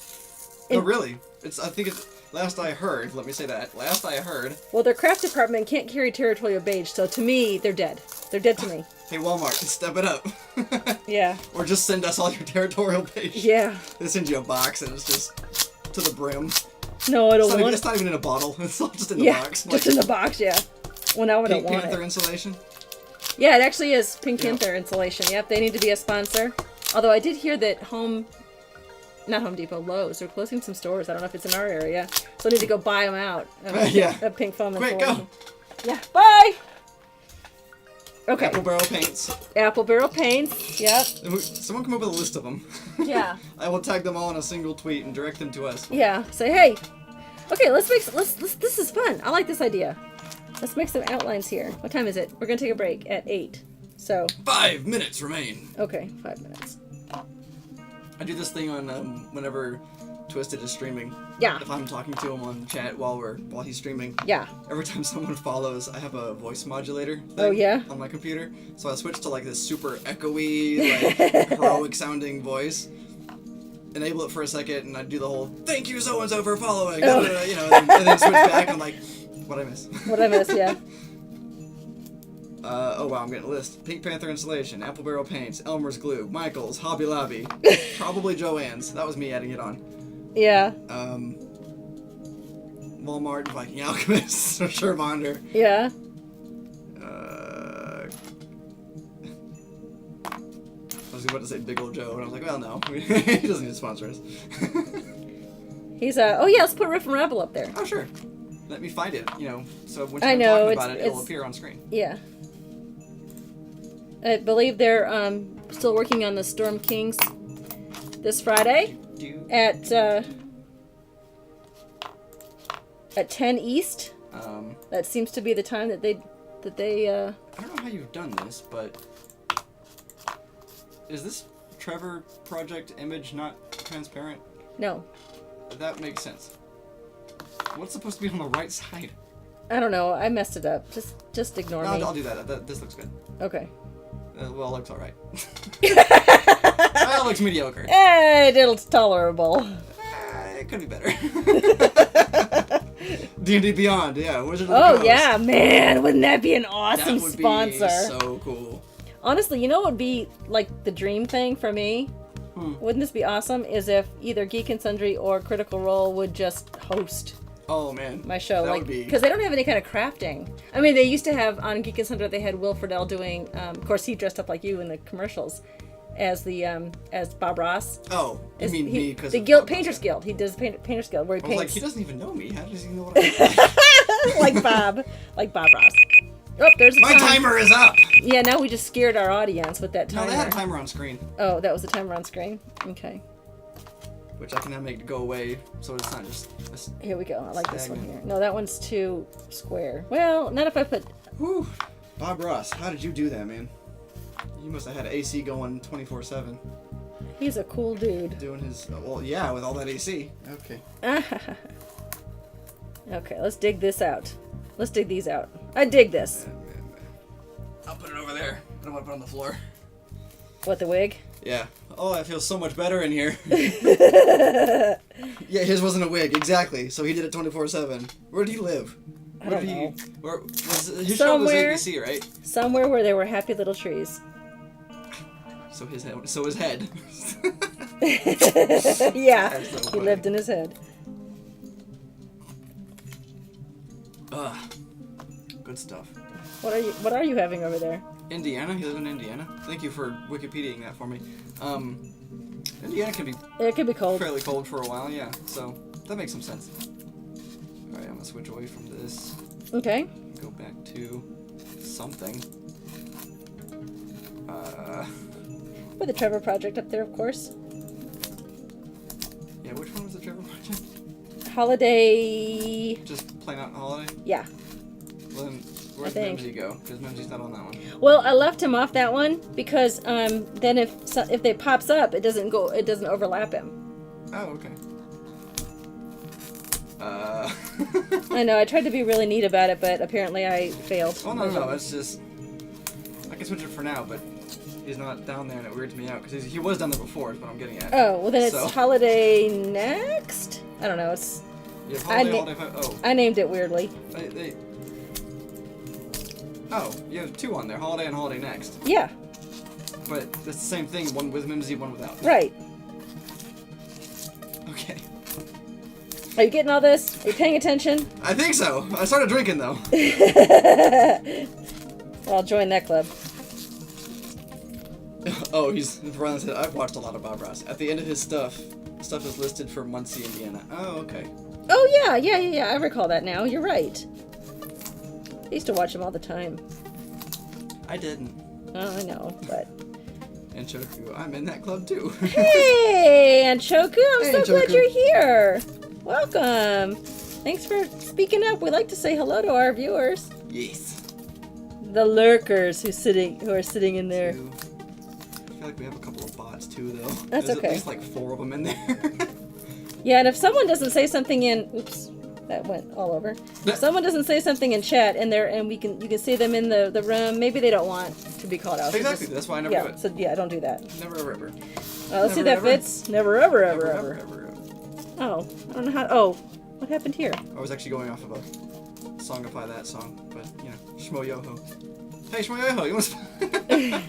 No, really. I think it's, last I heard, let me say that, last I heard. Well, their craft department can't carry territorial beige, so to me, they're dead. They're dead to me. Hey, Walmart, step it up. Yeah. Or just send us all your territorial beige. Yeah. They send you a box and it's just to the brim. No, I don't want It's not even in a bottle. It's all just in the Yeah, box. just in the box, yeah. Well, now I don't Pink want Panther it. insulation. Yeah, it actually is Pink Yeah. Panther insulation. Yep, they need to be a sponsor. Although I did hear that not Home Depot, Lowe's, they're closing some stores. I don't know if it's in our area. So I need to go buy them out. Yeah. Of pink foam Quick, insulation. go. Yeah, bye! Okay. Apple Barrel Paints. Apple Barrel Paints, yep. Someone come up with a list of them. Yeah. I will tag them all in a single tweet and direct them to us. Yeah, say, hey, okay, let's this is fun. I like this idea. Let's make some outlines here. What time is it? We're gonna take a break at 8. So, 5 minutes remain. okay, 5 minutes. I do this thing on whenever Twisted is streaming. Yeah. If I'm talking to him on chat while he's streaming. Yeah. Every time someone follows, I have a voice modulator thing Oh, yeah? on my computer. So I switch to like this super echoey, like heroic sounding voice. Enable it for a second, and I do the whole "thank you so and so for following," Oh. you know, and then switch back. I'm like, what I miss? What I missed, yeah. Oh wow, I'm getting a list. Pink Panther insulation, Apple Barrel Paints, Elmer's Glue, Michael's, Hobby Lobby, probably Joann's. That was me adding it on. Yeah. Walmart, Viking Alchemist, Surebonder. Yeah. I was about to say Big Ol' Joe, and I was like, well, no, he doesn't need to sponsor us. He's oh yeah, let's put Riff and Rabble up there. Oh sure, let me find it. You know, so when I I'm know, talking it's- about it, it'll it's- appear on screen. Yeah. I believe they're still working on the Storm Kings this Friday at 10 East. That seems to be the time that they I don't know how you've done this, but is this Trevor Project image not transparent? No. That makes sense. What's supposed to be on the right side? I don't know. I messed it up. Just ignore No, me. I'll do that. This looks good. Okay. Well, it looks alright. Well, it looks mediocre. It's tolerable. It could be better. D&D Beyond, yeah. Wizard of the Oh Coast. yeah, man! Wouldn't that be an awesome That would sponsor? be so cool. Honestly, you know what would be like the dream thing for me? Wouldn't this be awesome? Is if either Geek and Sundry or Critical Role would just host Oh man, my show, that like would be. because they don't have any kind of crafting. I mean, they used to have on Geek and Sundry. They had Will Friedle doing. Of course, he dressed up like you in the commercials, as the as Bob Ross. Oh, you mean me? Because the Guild Painters Guild. He does Painters Guild where he I was like, paints he doesn't even know me. How does he know what I'm like Bob Ross. Oh, there's a My timer is up. Yeah, now we just scared our audience with that No, timer. they had a timer on screen, Oh, that was the timer on screen. Okay, which I can now make go away, so it's not just. here we go. I like this one Stagnant. here. No, that one's too square. Well, not if I put. Whew. Bob Ross, how did you do that, man? You must have had AC going 24/7, He's a cool dude. doing his. Well, yeah, with all that AC. Okay. Okay, let's dig this out. Let's dig these out. I dig this. I'll put it over there. I don't want to put it on the floor. What, the wig? Yeah. Oh, I feel so much better in here. Yeah, his wasn't a wig, exactly. So he did it 24/7. Where did he live? I don't know. Where was his show was Somewhere. ABC, right? Somewhere where there were happy little trees. So his head. So his head. Yeah, That's so he funny. lived in his head. Ugh. Good stuff. What are you having over there? Indiana. He lives in Indiana. Thank you for Wikipediaing that for me. Indiana can be It could be cold. fairly cold for a while, yeah. So that makes some sense. All right, I'm want to switch away from this. Okay. Go back to something. With the Trevor Project up there, of course. Yeah, which one was the Trevor Project? Holiday. Just plain out holiday? Yeah. Well, then, where'd think. Mimsy go? Because Mimsy's not on that one. Well, I left him off that one because then if they pops up, it doesn't overlap him. Oh, okay. I know. I tried to be really neat about it, but apparently I failed. Oh, no, it's just... I can switch it for now, but he's not down there and it weirds me out, because he was down there before, is what I'm getting at. Oh, well then it's So- Holiday next? I don't know. It's You have holiday, I named it weirdly. Oh, you have two on there, holiday and holiday next. Yeah, But it's the same thing, one with Mimsy, one without. right. Okay. Are you getting all this? Are you paying attention? I think so. I started drinking, though. Well, I'll join that club. Oh, Rylan said, I've watched a lot of Bob Ross. At the end of his stuff is listed for Muncie, Indiana. Oh, okay. Oh, yeah. I recall that now. You're right. I used to watch him all the time. I didn't. Oh, I know, but... And Choku, I'm in that club, too. Hey, Anchoku, I'm Hey, so glad Anchoku. you're here. Welcome. Thanks for speaking up. We like to say hello to our viewers. Yes. The lurkers who are sitting in there. I feel like we have a couple of bots, too, though. That's There's okay. at least like 4 of them in there. Yeah, and if someone doesn't say something in... Oops, that went all over. If someone doesn't say something in chat and you can see them in the room, maybe they don't want to be called out. So Exactly, just- that's why I never do yeah, it. so yeah, don't do that. Never, ever. Let's see if that Never, ever. fits. Never, ever, ever, Ever, ever. ever. Oh, I don't know how... Oh, what happened here? I was actually going off of a Songify That song, but, you know, Shmo Yoho. Hey, Shmo Yoho, you want to...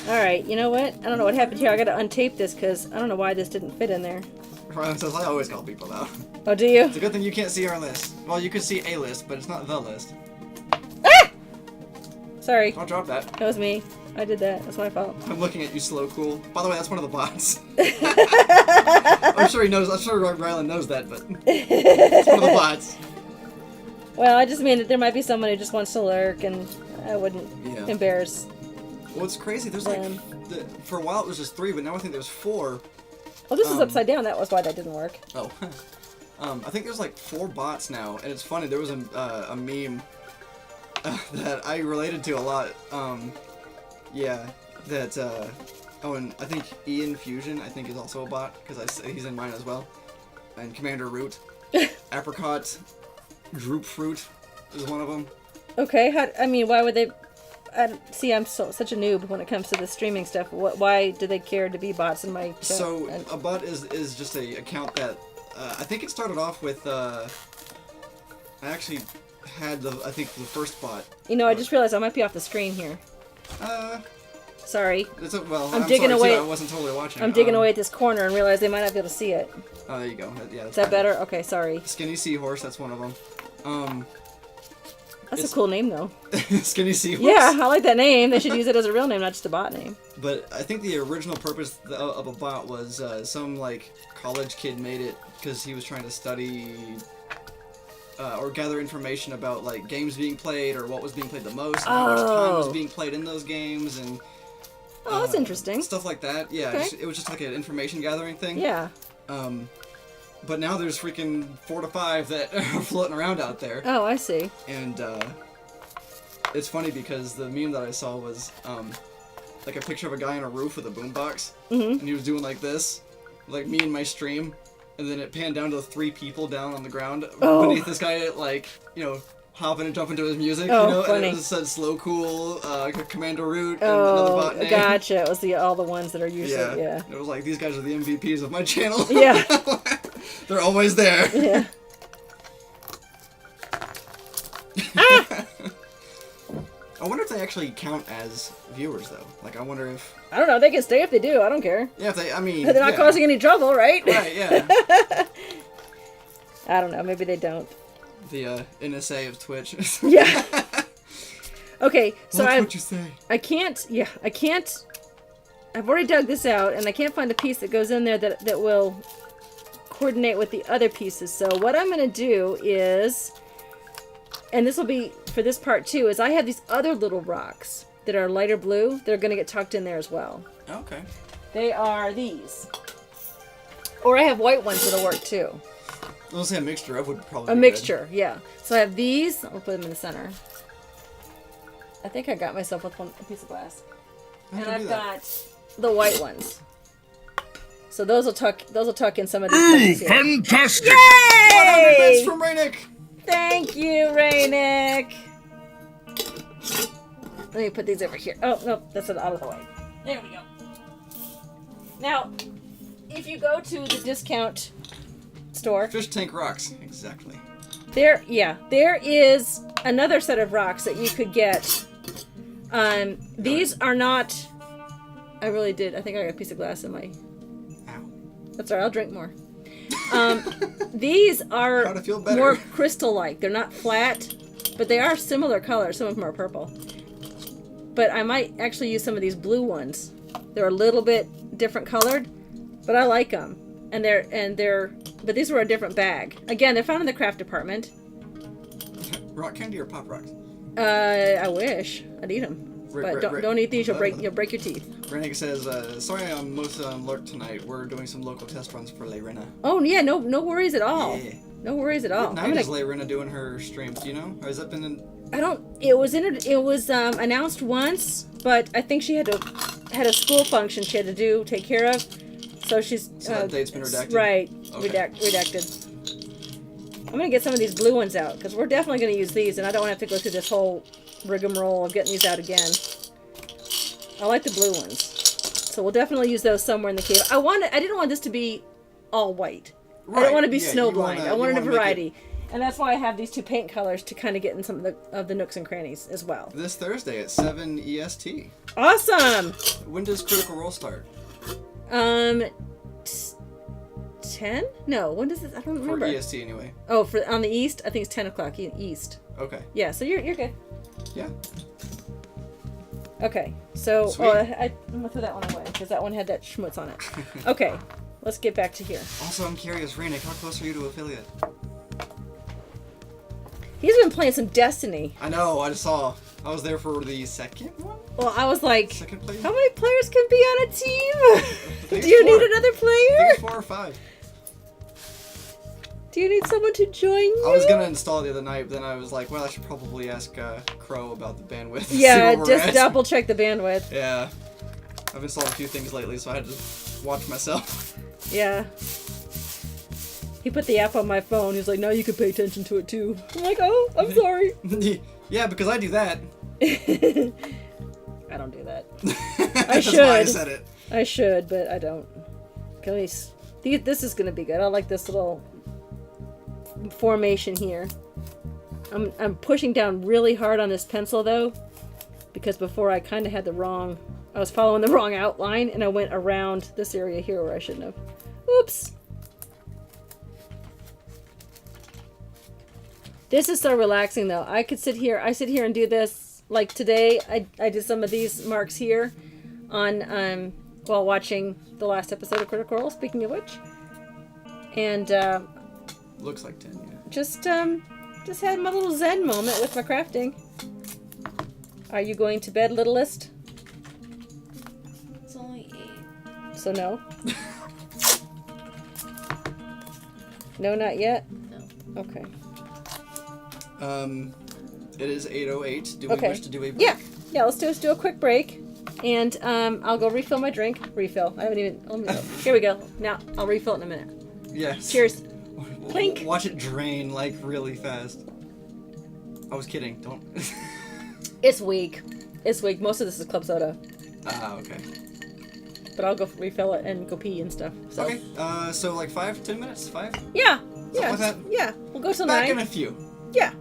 Alright, you know what? I don't know what happened here. I gotta untape this because I don't know why this didn't fit in there. Rylan says, I always call people out. Oh, do you? It's a good thing you can't see our list. Well, you could see a list, but it's not the list. Sorry, Don't drop that. that was me. I did that. That's my fault. I'm looking at you, Slow Cool. By the way, that's one of the bots. I'm sure he knows. I'm sure Rylan knows that, but it's one of the bots. Well, I just mean that there might be someone who just wants to lurk, and I wouldn't Yeah. embarrass. Well, it's crazy. There's Them. for a while it was just 3, but now I think there's 4. Well, this is upside down. That was why that didn't work. Oh. I think there's like 4 bots now, and it's funny. There was a meme that I related to a lot. Yeah, that. Oh, and I think Ian Fusion, I think, is also a bot because he's in mine as well. And Commander Root, Apricot, Droop Fruit is one of them. Okay, why would they... see, I'm such a noob when it comes to the streaming stuff. Why do they care to be bots in my chat? So a bot is just a account that I think it started off with. I actually had the first bot. You know, I just realized I might be off the screen here. Sorry. I'm digging sorry, away- too, I wasn't totally watching. I'm digging away at this corner and realize they might not be able to see it. Oh, there you go. Yeah. Is that better? Okay, sorry. Skinny Seahorse, that's one of them. That's a cool name, though. Skinny Seahorse. Yeah, I like that name. They should use it as a real name, not just a bot name. But I think the original purpose of a bot was some like college kid made it because he was trying to study or gather information about like games being played or what was being played the most, and how much time was being played in those games, and Oh, that's interesting. stuff like that. Yeah, Okay. it was just like an information gathering thing. Yeah. But now there's freaking 4 to 5 that are floating around out there. Oh, I see. And it's funny because the meme that I saw was like a picture of a guy on a roof with a boombox, and he was doing like this, like me and my stream, and then it panned down to 3 people down on the ground beneath this guy, like, you know, hopping and jumping to his music, Oh, you know, funny. and it said Slow Cool, Commander Root, and another bot name. Gotcha. It was all the ones that are usually, yeah. It was like, these guys are the MVPs of my channel. Yeah. They're always there. Yeah. I wonder if they actually count as viewers, though. Like, I wonder if... I don't know. They can stay if they do. I don't care. Yeah, if they... I mean... They're not yeah. causing any trouble, right? Right, yeah. I don't know. Maybe they don't. The NSA of Twitch. Yeah. Okay, so Watch what you say. I can't. I've already dug this out, and I can't find a piece that goes in there that will coordinate with the other pieces. So what I'm going to do is, and this will be for this part too, is I have these other little rocks that are lighter blue. They're going to get tucked in there as well. Okay. They are these. Or I have white ones that'll work too. I'll say a mixture of would probably A be mixture, yeah. So I have these. I'll put them in the center. I think I got myself with a piece of glass. good. And I can I've do that. got the white ones. So those will tuck in some of these Ooh, things here. fantastic! 100 bits Yay! from Rainick! Thank you, Rainick. Let me put these over here. Oh, no, that's out of the way. There we go. Now, if you go to the discount store, Fish tank rocks. Exactly. there is another set of rocks that you could get. These are not. I really did. I think I got a piece of glass in my. Ow. That's all right. I'll drink more. These are Try to feel better. more crystal-like. They're not flat, but they are similar colors. Some of them are purple. But I might actually use some of these blue ones. They're a little bit different colored, but I like them. But these were a different bag. Again, they're found in the craft department. Rock candy or pop rocks? I wish I'd eat them. But don't eat these. You'll break your teeth. Rainick says, sorry I'm mostly on alert tonight. We're doing some local test runs for Layrina. Oh yeah, no worries at all. Yeah. No worries at all. What night is Layrina doing her streams? Do you know? Or has that been in... I don't. It was announced once, but I think she had a school function she had to take care of. So she's. So that date's been redacted? Right. Okay. Redacted. I'm gonna get some of these blue ones out because we're definitely gonna use these, and I don't want to have to go through this whole rigmarole of getting these out again. I like the blue ones, so we'll definitely use those somewhere in the cave. I didn't want this to be all white. I don't want to be snowblind. I wanted a variety. And that's why I have these two paint colors to kind of get in some of the nooks and crannies as well. This Thursday at 7 EST. Awesome! When does Critical Role start? 10? No, when does this? I don't remember. For EST anyway. Oh, on the east? I think it's 10 o'clock east. Okay. Yeah, so you're good. Yeah. Okay, so Sweet. I'm gonna throw that one away because that one had that schmutz on it. Okay, let's get back to here. Also, I'm curious, Rainick, how close are you to affiliate? He's been playing some Destiny. I know, I just saw. I was there for the second one? Well, I was like, Second player? how many players can be on a team? think Do you it's 4. need another I think player? it's 4 or 5. Do you need someone to join you? I was gonna install it the other night, but then I was like, well, I should probably ask Crow about the bandwidth. see Yeah, where we're just at. double check the bandwidth. Yeah. I've installed a few things lately, so I had to watch myself. Yeah. He put the app on my phone. He was like, now you can pay attention to it too. I'm like, oh, I'm sorry. Yeah, because I do that. I don't do that. That's should. why I said it. I should, but I don't. This is going to be good. I like this little formation here. I'm pushing down really hard on this pencil though, because before I kind of had I was following the wrong outline and I went around this area here where I shouldn't have. Oops. This is so relaxing though. I sit here and do this. Like today, I did some of these marks here on while watching the last episode of Critical Role, speaking of which. And Looks like 10, yeah. just had my little zen moment with my crafting. Are you going to bed, littlest? It's only 8. So no. No, not yet? No. Okay. It is 8:08. Do we Okay. wish to do a break? Yeah, let's do a quick break. And I'll go refill my drink. Refill. I haven't even... Here we go. Now, I'll refill it in a minute. Yes. Cheers. Clink. Watch it drain, like, really fast. I was kidding. Don't... It's weak. Most of this is club soda. Ah, okay. But I'll go refill it and go pee and stuff. So. Okay, so like 10 minutes? 5? Yeah. Something like that? Yeah. We'll go till Back 9. in a few. Yeah.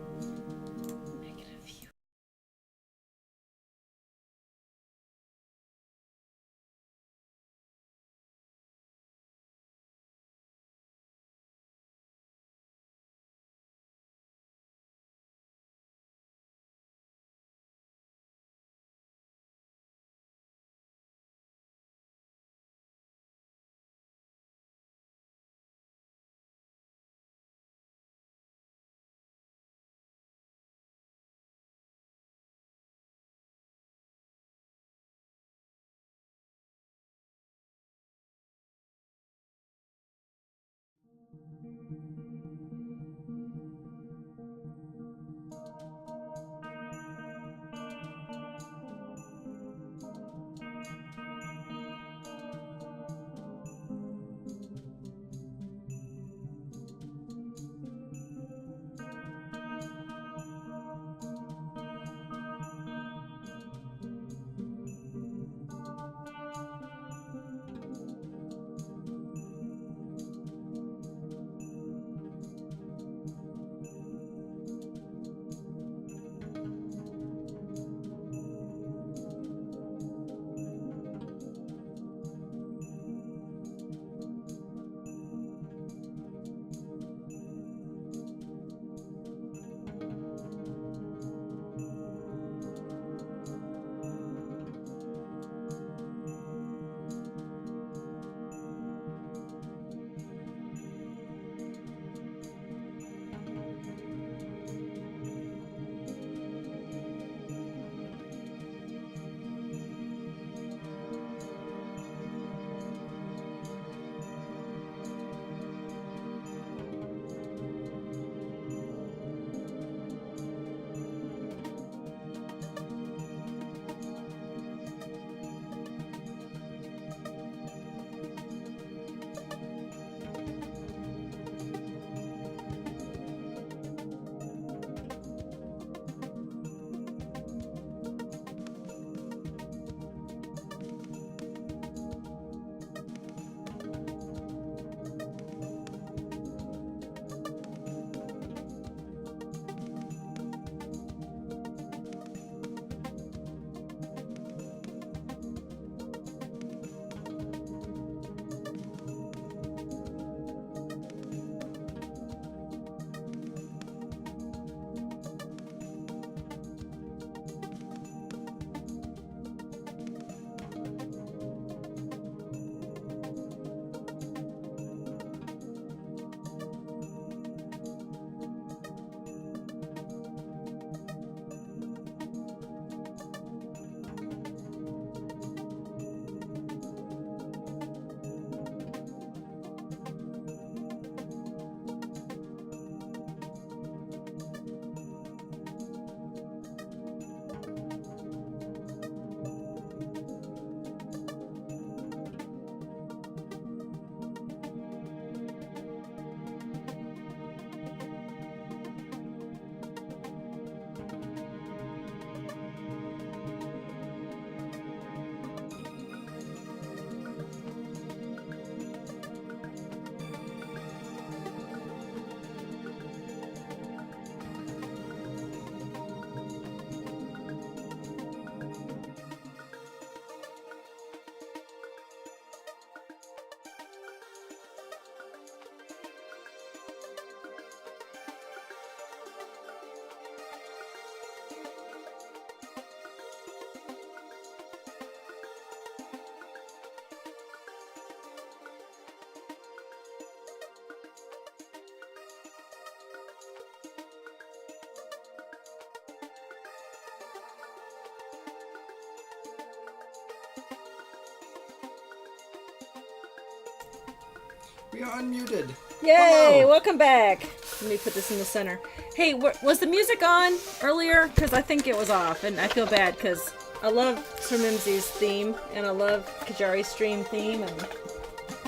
We are unmuted. Yay! Hello. Welcome back. Let me put this in the center. Hey, was the music on earlier? Because I think it was off, and I feel bad because I love Sir Mimsy's theme, and I love Qyjari's stream theme, and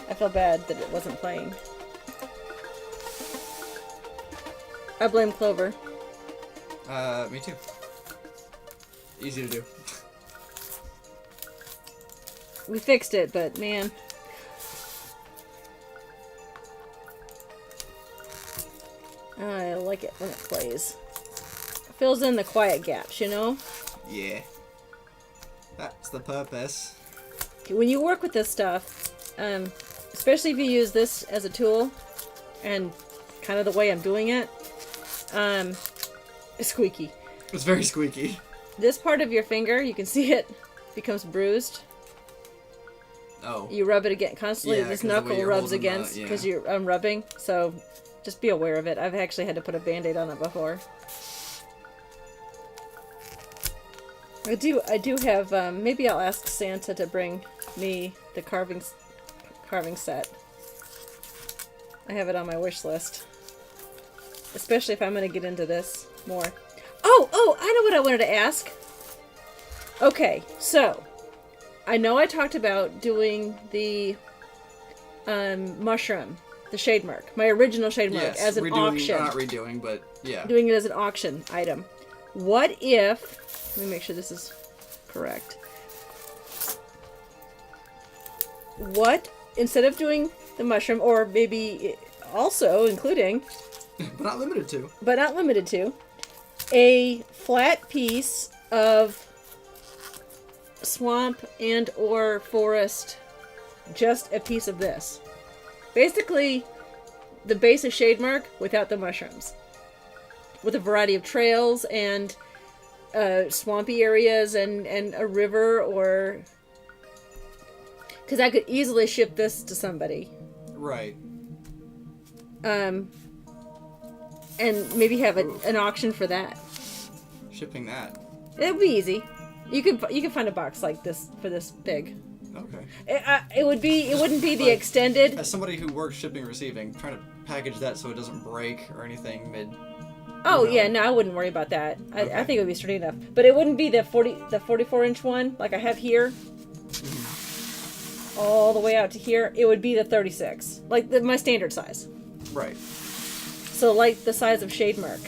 I feel bad that it wasn't playing. I blame Clover. Me too. Easy to do. We fixed it, but man. I like it when it plays. It fills in the quiet gaps, you know? Yeah. That's the purpose. When you work with this stuff, especially if you use this as a tool, and kind of the way I'm doing it, it's squeaky. It's very squeaky. This part of your finger, you can see it, becomes bruised. Oh. You rub it again constantly. Yeah, this 'cause the way knuckle you're rubs holding the- against because yeah. I'm rubbing. So just be aware of it. I've actually had to put a band-aid on it before. I do have. Maybe I'll ask Santa to bring me the carving set. I have it on my wish list, especially if I'm going to get into this more. Oh! I know what I wanted to ask. Okay, so I know I talked about doing the mushroom, the shade mark, my original shade mark, Yes, as an auction. Not redoing, but yeah. Doing it as an auction item. What if... Let me make sure this is correct. What, instead of doing the mushroom, or maybe also including... But not limited to. But not limited to, a flat piece of swamp and or forest, just a piece of this. Basically, the base of shade mark without the mushrooms. With a variety of trails and swampy areas and a river, or... Because I could easily ship this to somebody. Right. And maybe have an auction for that. Shipping that. It'd be easy. You could find a box like this for this big. Okay. It wouldn't be the But extended. As somebody who works shipping and receiving, trying to package that so it doesn't break or anything mid. Oh you know. yeah, no, I wouldn't worry about that. I Okay. think it would be sturdy enough. But it wouldn't be the 44-inch one like I have here. All the way out to here. It would be the 36, like my standard size. Right. So like the size of shade mark.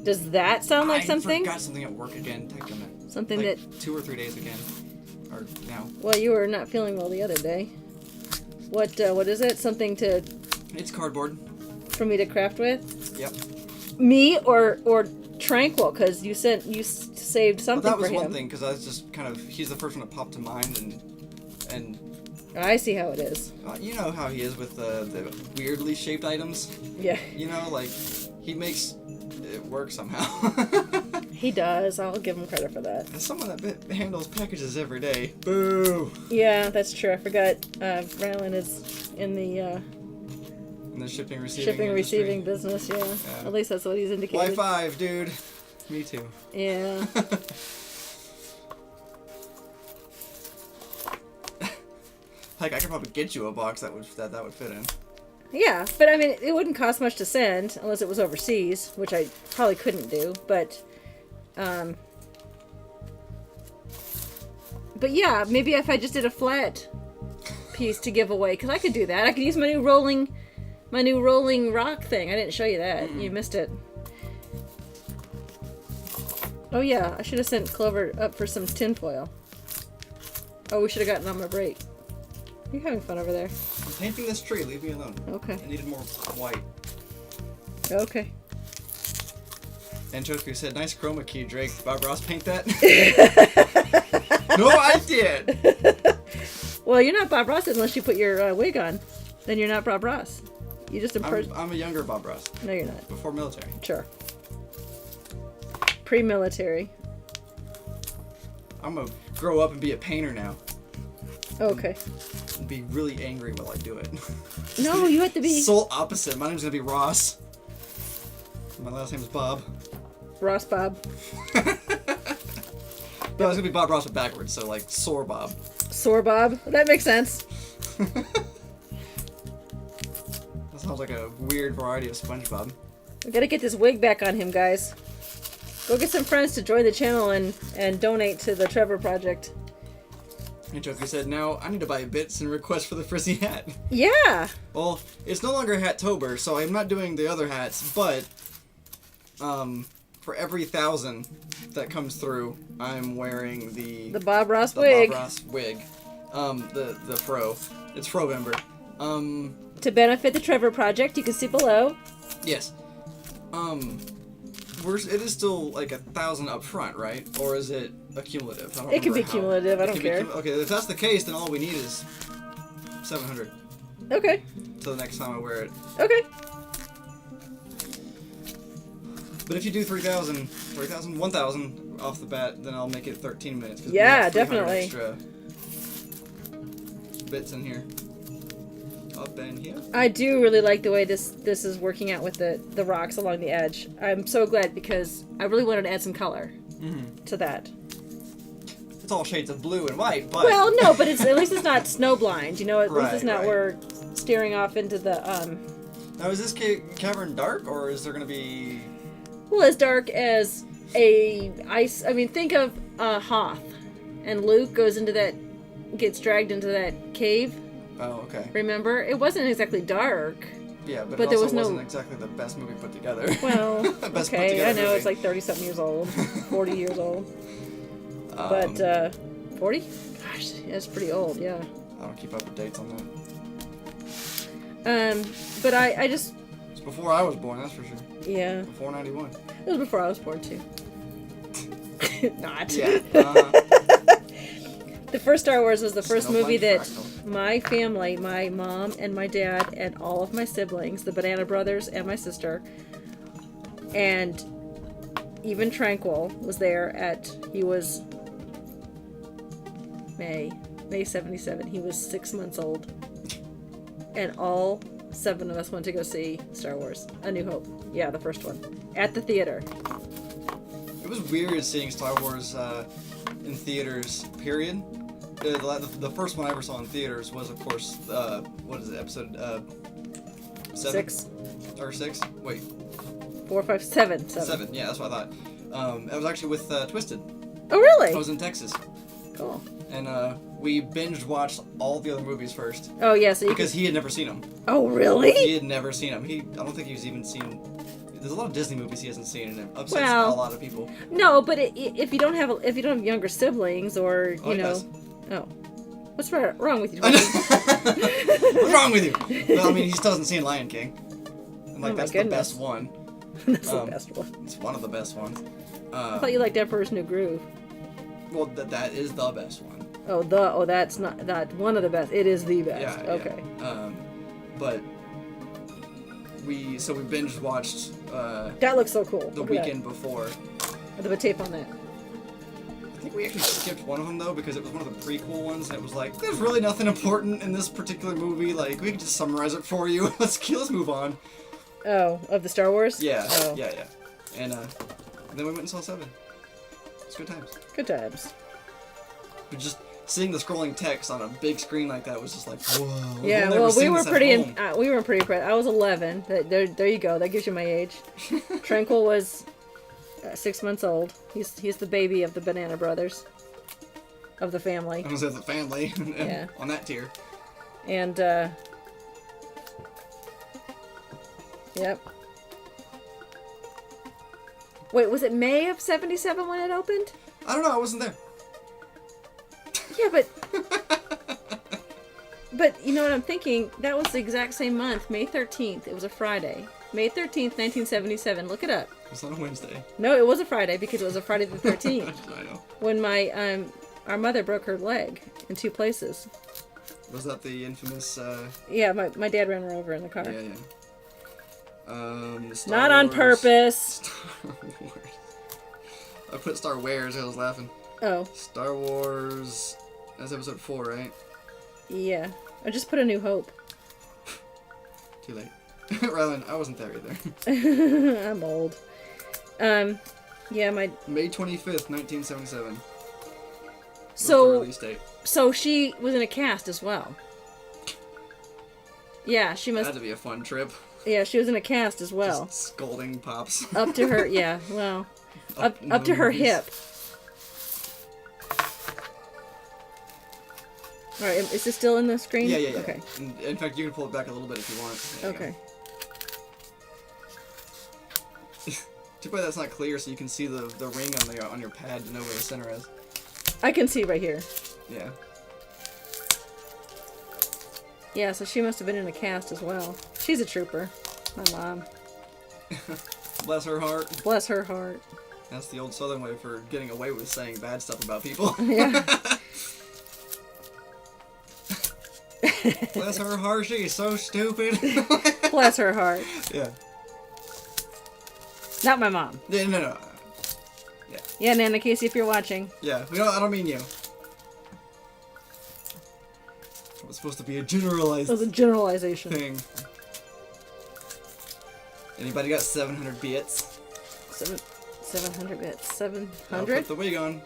Does that sound like something? I forgot something at work again. Dadgummit. Something like that... 2 or 3 days again. Or now. Well, you were not feeling well the other day. What is it? Something to... It's cardboard. For me to craft with? Yep. Me or Tranquil, because you saved something Well, that was for him. one thing, because I was just kind of... He's the first one that popped to mind, and I see how it is. you know how he is with the weirdly shaped items. Yeah. You know, like, he makes it work somehow. He does. I'll give him credit for that. As someone that handles packages every day. Boo! Yeah, that's true. I forgot Rylan is in the In the shipping receiving shipping industry. receiving business, yeah. Yeah. At least that's what he's indicated. Y5, dude. Me too. Yeah. Like, I could probably get you a box that would fit in. Yeah, but I mean, it wouldn't cost much to send unless it was overseas, which I probably couldn't do. But yeah, maybe if I just did a flat piece to give away, because I could do that. I could use my new rolling rock thing. I didn't show you that. You missed it. Oh yeah, I should have sent Clover up for some tinfoil. Oh, we should have gotten on my break. You're having fun over there. I'm painting this tree. Leave me alone. Okay. I needed more white. Okay. And Choku said, "Nice chroma key, Drake. Bob Ross paint that?" No, I did. Well, you're not Bob Ross unless you put your wig on. Then you're not Bob Ross. You just I'm a younger Bob Ross. No, you're not. Before military. Sure. Pre-military. I'm gonna grow up and be a painter now. Okay. And be really angry while I do it. No, you have to be Soul opposite. My name's gonna be Ross. My last name's Bob. Ross Bob. No, it's gonna be Bob Ross but backwards, so like Sore Bob. Sore Bob. That makes sense. sounds like a weird variety of SpongeBob. We gotta get this wig back on him, guys. Go get some friends to join the channel and donate to the Trevor Project. And Choki said, now I need to buy bits and request for the frizzy hat. Yeah! Well, it's no longer Hattober, so I'm not doing the other hats, but for every 1,000 that comes through, I'm wearing the Bob Ross wig. Bob Ross wig. The fro. It's Fro-member. To benefit the Trevor Project, you can see below. Yes. It is still like 1,000 up front, right? Or is it cumulative? I don't It can be remember how- cumulative, I it don't can be care. Okay, if that's the case, then all we need is 700 Okay. till the next time I wear it. Okay. But if you do 3,000, 1,000 off the bat, then I'll make it 13 minutes. 'cause we Yeah, have 300 definitely. Extra bits in here. Up and here. I do really like the way this is working out with the rocks along the edge. I'm so glad because I really wanted to add some color to that. It's all shades of blue and white, but Well, no, but at least it's not snow blind. You know, at least Right, it's not right. we're staring off into the now is this cavern dark or is there gonna be? well, as dark as a ice. I mean, think of Hoth, and Luke gets dragged into that cave. Oh, okay. Remember, it wasn't exactly dark. Yeah, but But it there also was no- wasn't exactly the best movie put together. Well, Best put okay, I together know movie. it's like 30-something years old, 40 years old, Um, but 40? Gosh, that's pretty old. Yeah. I don't keep up with dates on that. But I just It's before I was born, that's for sure. yeah, Before 91. it was before I was born too. Not. Yeah. The first Star Wars was the first Snowflake movie that fractal. my family, my mom and my dad and all of my siblings, the Banana Brothers and my sister, and even Tranquil was there he was May 77. He was 6 months old. And all 7 of us went to go see Star Wars, A New Hope. Yeah, the first one. At the theater. It was weird seeing Star Wars in theaters, period. The first one I ever saw in theaters was, of course, what is it, episode 7? 6, Or 6? Wait, 4, 5, 7. 7. Yeah, that's what I thought. I was actually with Twisted. Oh, really? I was in Texas. Cool. And we binge watched all the other movies first. Oh, yeah, so you Because he had never seen them. Oh, really? He had never seen them. I don't think he's even seen... There's a lot of Disney movies he hasn't seen, and it upsets Well, a lot of people. No, but if you don't have younger siblings or Oh, he does. oh, what's wrong with you? What's wrong with you? Well, I mean, he still hasn't seen Lion King. And, like, Oh my that's goodness. the best one. That's the best one. It's one of the best ones. I thought you liked Emperor's New Groove. Well, that is the best one. That's not one of the best. It is the best. Yeah. Okay. Yeah. But we binge watched That looks so cool. the Look at that. weekend before. With the tape on that. I think we actually skipped one of them though because it was one of the prequel ones, and it was like, there's really nothing important in this particular movie. Like, we can just summarize it for you. Let's move on. Oh, of the Star Wars? Yeah. Oh. Yeah. And then we went and saw 7. It's good times. Good times. But just seeing the scrolling text on a big screen like that was just like, whoa. Yeah, I've never well, we seen were this at pretty. home. We were pretty impressed. I was 11. There you go. That gives you my age. Tranquil was 6 months old. He's the baby of the Banana Brothers, of the family, I was as a family Yeah. on that tier. and yep. Wait, was it May of '77 when it opened? I don't know, I wasn't there. Yeah, but you know what I'm thinking? That was the exact same month, May 13th. It was a Friday. May 13th, 1977. Look it up. It's on a Wednesday. No, it was a Friday because it was a Friday the 13th I know. when my our mother broke her leg in 2 places. Was that the infamous, Yeah, my dad ran her over in the car. yeah. Star Not on Wars- purpose. Star Wars. I put Star Wares, I was laughing. Oh, Star Wars, that's episode 4, right? yeah. I just put A New Hope. Too late. Rylan, I wasn't there either. I'm old. Yeah, my May 25th, 1977. was the so release date. so she was in a cast as well. Yeah, she That must. had to be a fun trip. Yeah, she was in a cast as well. Just scolding Pops. Up to her, yeah, well, up to her hip. All right, is this still in the screen? Yeah. Okay. In fact, you can pull it back a little bit if you want. There you Okay. go. Too bad that's not clear, so you can see the ring on your pad to know where the center is. I can see right here. Yeah. Yeah, so she must have been in a cast as well. She's a trooper. My mom. Bless her heart. Bless her heart. That's the old Southern way for getting away with saying bad stuff about people. Yeah. Bless her heart, she's so stupid. Bless her heart. Yeah. Not my mom. Yeah, no. Yeah, Nana Casey, if you're watching. Yeah, I don't mean you. It was supposed to be a generalized It was a generalization. thing. Anybody got 700 bits? 700 bits. I'll 700? put the wig on.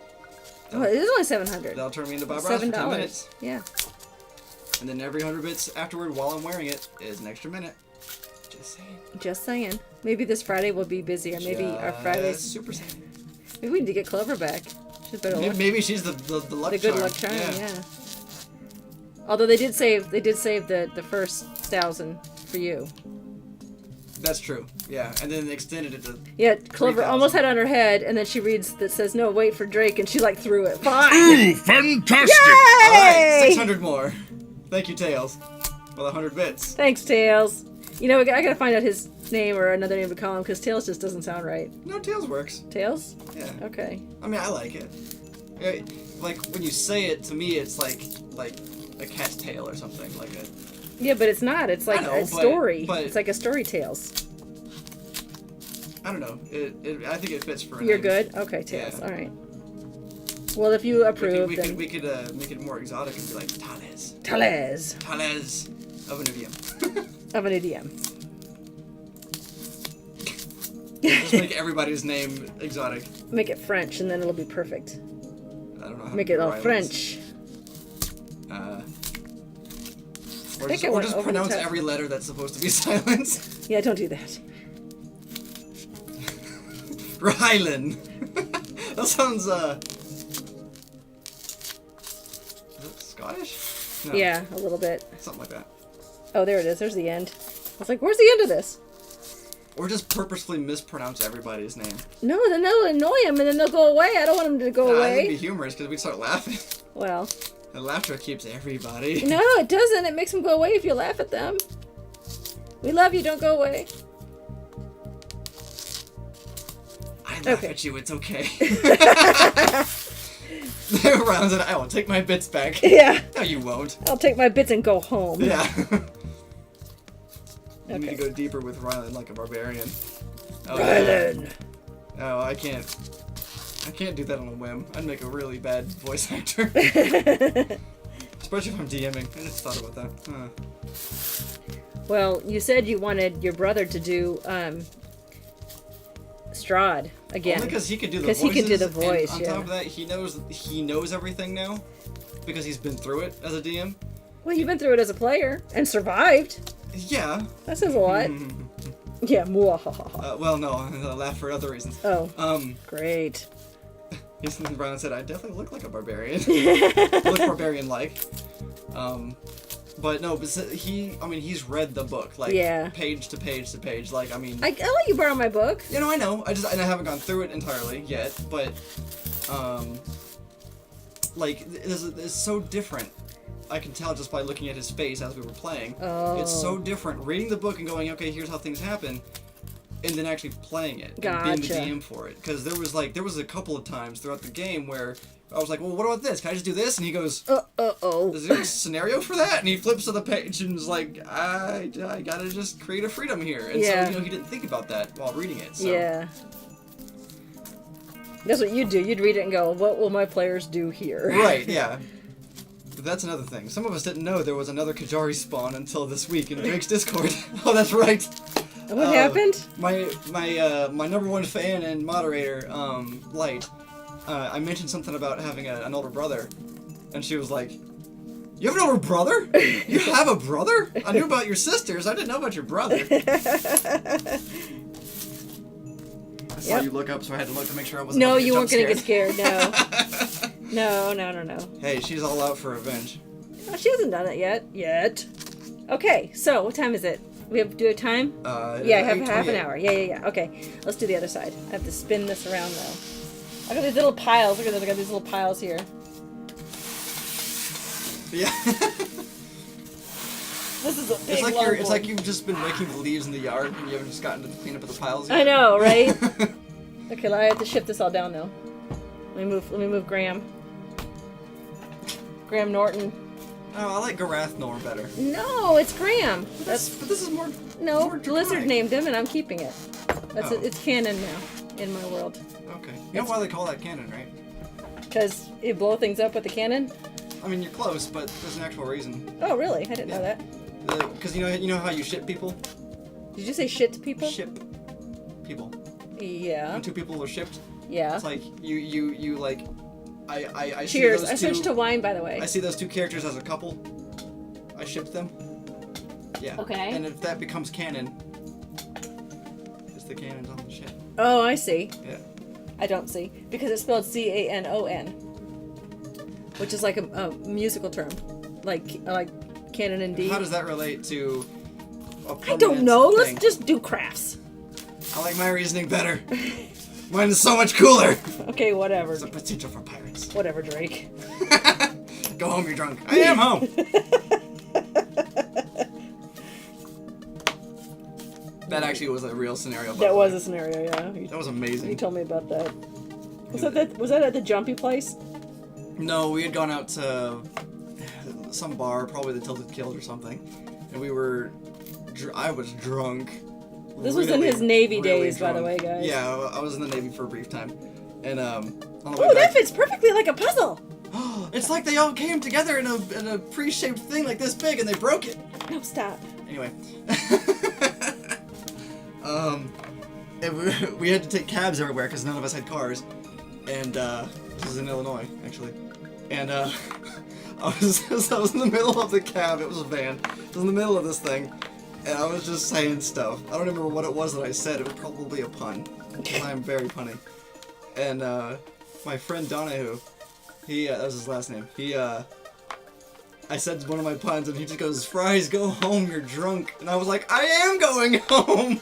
Oh, it is only 700. That'll turn me into Bob Ross for 10 $7. minutes. Yeah. And then every 100 bits afterward while I'm wearing it is an extra minute. Just saying. Just saying. Maybe this Friday will be busier. Maybe our Fridays. Super saying. Maybe we need to get Clover back. She's better luck. Maybe she's the luck The good charm. luck charm, yeah. Although they did save the first 1,000 for you. That's true. Yeah, and then they extended it to. Yeah, Clover 3,000. almost had it on her head, and then she reads that says, "No, wait for Drake," and she like threw it. Fine. Ooh, fantastic! All right, Yay! 600 more. Thank you, Tails. For the 100 bits. Thanks, Tails. You know, I gotta find out his name or another name to call him because Tails just doesn't sound right. No, Tails works. Tails? Yeah. Okay. I mean, I like it. Yeah, like when you say it to me, it's like a cat's tail or something like it. Yeah, but it's not. It's like I know, a story. but- It's like a story Tales. I don't know. I think it fits for. a You're name. good? Okay, Tails. Yeah. All right. Well, if you approve, We then... could make it more exotic and be like Tales. Tales Tales of an idiom. of an idiom. Just make everybody's name exotic. Make it French, and then it'll be perfect. I don't know how Make to it do all Rylands. French. Or think just, I or went just over the pronounce top. every letter that's supposed to be silenced. Yeah, don't do that. Rylan. That sounds, is it Scottish? No, Yeah, a little bit. something like that. Oh, there it is. There's the end. I was like, where's the end of this? Or just purposefully mispronounce everybody's name. No, then they'll annoy them, and then they'll go away. I don't want them to go I think it'd be away. humorous because we'd start laughing. Well, And laughter keeps everybody. no, it doesn't. It makes them go away if you laugh at them. We love you. Don't go away. I laugh Okay. at you, it's okay. Rounds it. I will take my bits back. Yeah. No, you won't. I'll take my bits and go home. Yeah. You need Okay. to go deeper with Rylan like a barbarian. Oh, Rylan. Oh, I can't do that on a whim. I'd make a really bad voice actor. Especially if I'm DMing. I just thought about that. Huh. Well, you said you wanted your brother to do Strahd again. Only because he could do the 'Cause voices. he could do the and voice, on yeah. top of that, he knows everything now because he's been through it as a DM. Well, you've been through it as a player and survived. Yeah. That says a lot. Yeah. Mwahaha. Well, no, I laugh for other reasons. Oh, Um, great. Brian said I definitely look like a barbarian. Look barbarian-like. But no, but he's read the book, like, Yeah. page to page to page. Like, I mean, I let you borrow my book. you know, I know. I haven't gone through it entirely yet, but, like, it's so different. I can tell just by looking at his face as we were playing. Oh. It's so different. Reading the book and going, okay, here's how things happen, and then actually playing it and being the Gotcha. DM for it. Because there was a couple of times throughout the game where I was like, well, what about this? Can I just do this? And he goes, Oh. is there a scenario for that? And he flips to the page and is like, I gotta just create a freedom here. And Yeah. so, he didn't think about that while reading it. So. Yeah. That's what you'd do. You'd read it and go, what will my players do here? Right, yeah. But that's another thing. Some of us didn't know there was another Qyjari spawn until this week in Drake's Discord. Oh, that's right. What happened? My number one fan and moderator, Light, I mentioned something about having an older brother, and she was like, You have an older brother? You have a brother? I knew about your sisters. I didn't know about your brother. I saw you look up, so I had to look to make sure I wasn't. No, about to you weren't gonna scared. get scared. No. No. Hey, she's all out for revenge. Oh, she hasn't done it yet. Okay, so what time is it? We have to do a time? Yeah, I have half an 8:28. hour. Yeah. Okay, let's do the other side. I have to spin this around though. I got these little piles. Look at this. I got these little piles here. Yeah. This is a big It's like long it's one. like you've just been raking the leaves in the yard and you haven't just gotten to the cleanup of the piles yet. I know, right? Okay, I have to shift this all down though. Let me move Graham. Graham Norton. Oh, I like Garath-Nor better. No, it's Graham. But this is more. No, more Blizzard dramatic. named him, and I'm keeping it. Oh. It's canon now in my world. Okay. You know why they call that canon, right? Because you blow things up with the cannon. I mean, you're close, but there's an actual reason. Oh, really? I didn't know that. Because you know how you ship people? Did you say shit to people? Ship people. Yeah. When two people are shipped, Yeah. it's like you like. I see Cheers. those I switched two- to wine, by the way. I see those two characters as a couple. I shipped them. Yeah. Okay. And if that becomes canon, it's the canons on the ship. Oh, I see. Yeah. I don't see. Because it's spelled C-A-N-O-N. Which is like a musical term. Like canon and D. How does that relate to a I don't know. thing? Let's just do crafts. I like my reasoning better. Mine is so much cooler. Okay, whatever. There's a potential for pirates. Whatever, Drake. Go home, you're drunk. I am home. That actually was a real scenario. by That the was way. a scenario, yeah. That was You amazing. told me about that. Was that at the Jumpy place? No, we had gone out to some bar, probably the Tilted Kills or something, and we were. I was drunk. This was in his Navy days, by the drunk. way, guys. Yeah, I was in the Navy for a brief time, and on the way Oh, back, that fits perfectly like a puzzle. it's like they all came together in a pre-shaped thing like this big, and they broke it. No, stop. Anyway, and we had to take cabs everywhere because none of us had cars, and this was in Illinois actually, and I was in the middle of the cab. It was a van. I was in the middle of this thing, and I was just saying stuff. I don't remember what it was that I said. It was probably a pun, because I'm very punny. And my friend Donahue, that was his last name. I said one of my puns, and he just goes, "Fries, go home. You're drunk." And I was like, "I am going home,"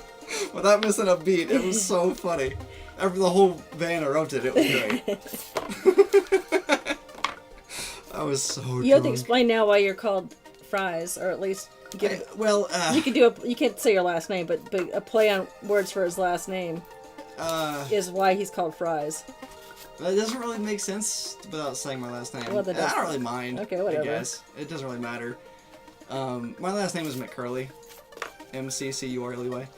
without missing a beat. It was so funny. After the whole van erupted, it was great. I was so drunk. You have to explain now why you're called Fries, or at least give it. You can you can't say your last name, but a play on words for his last name is why he's called Fries. It doesn't really make sense without saying my last name. Well, that does. I don't really mind. Okay, whatever. I guess it doesn't really matter. My last name is McCurley, MCCURLEY,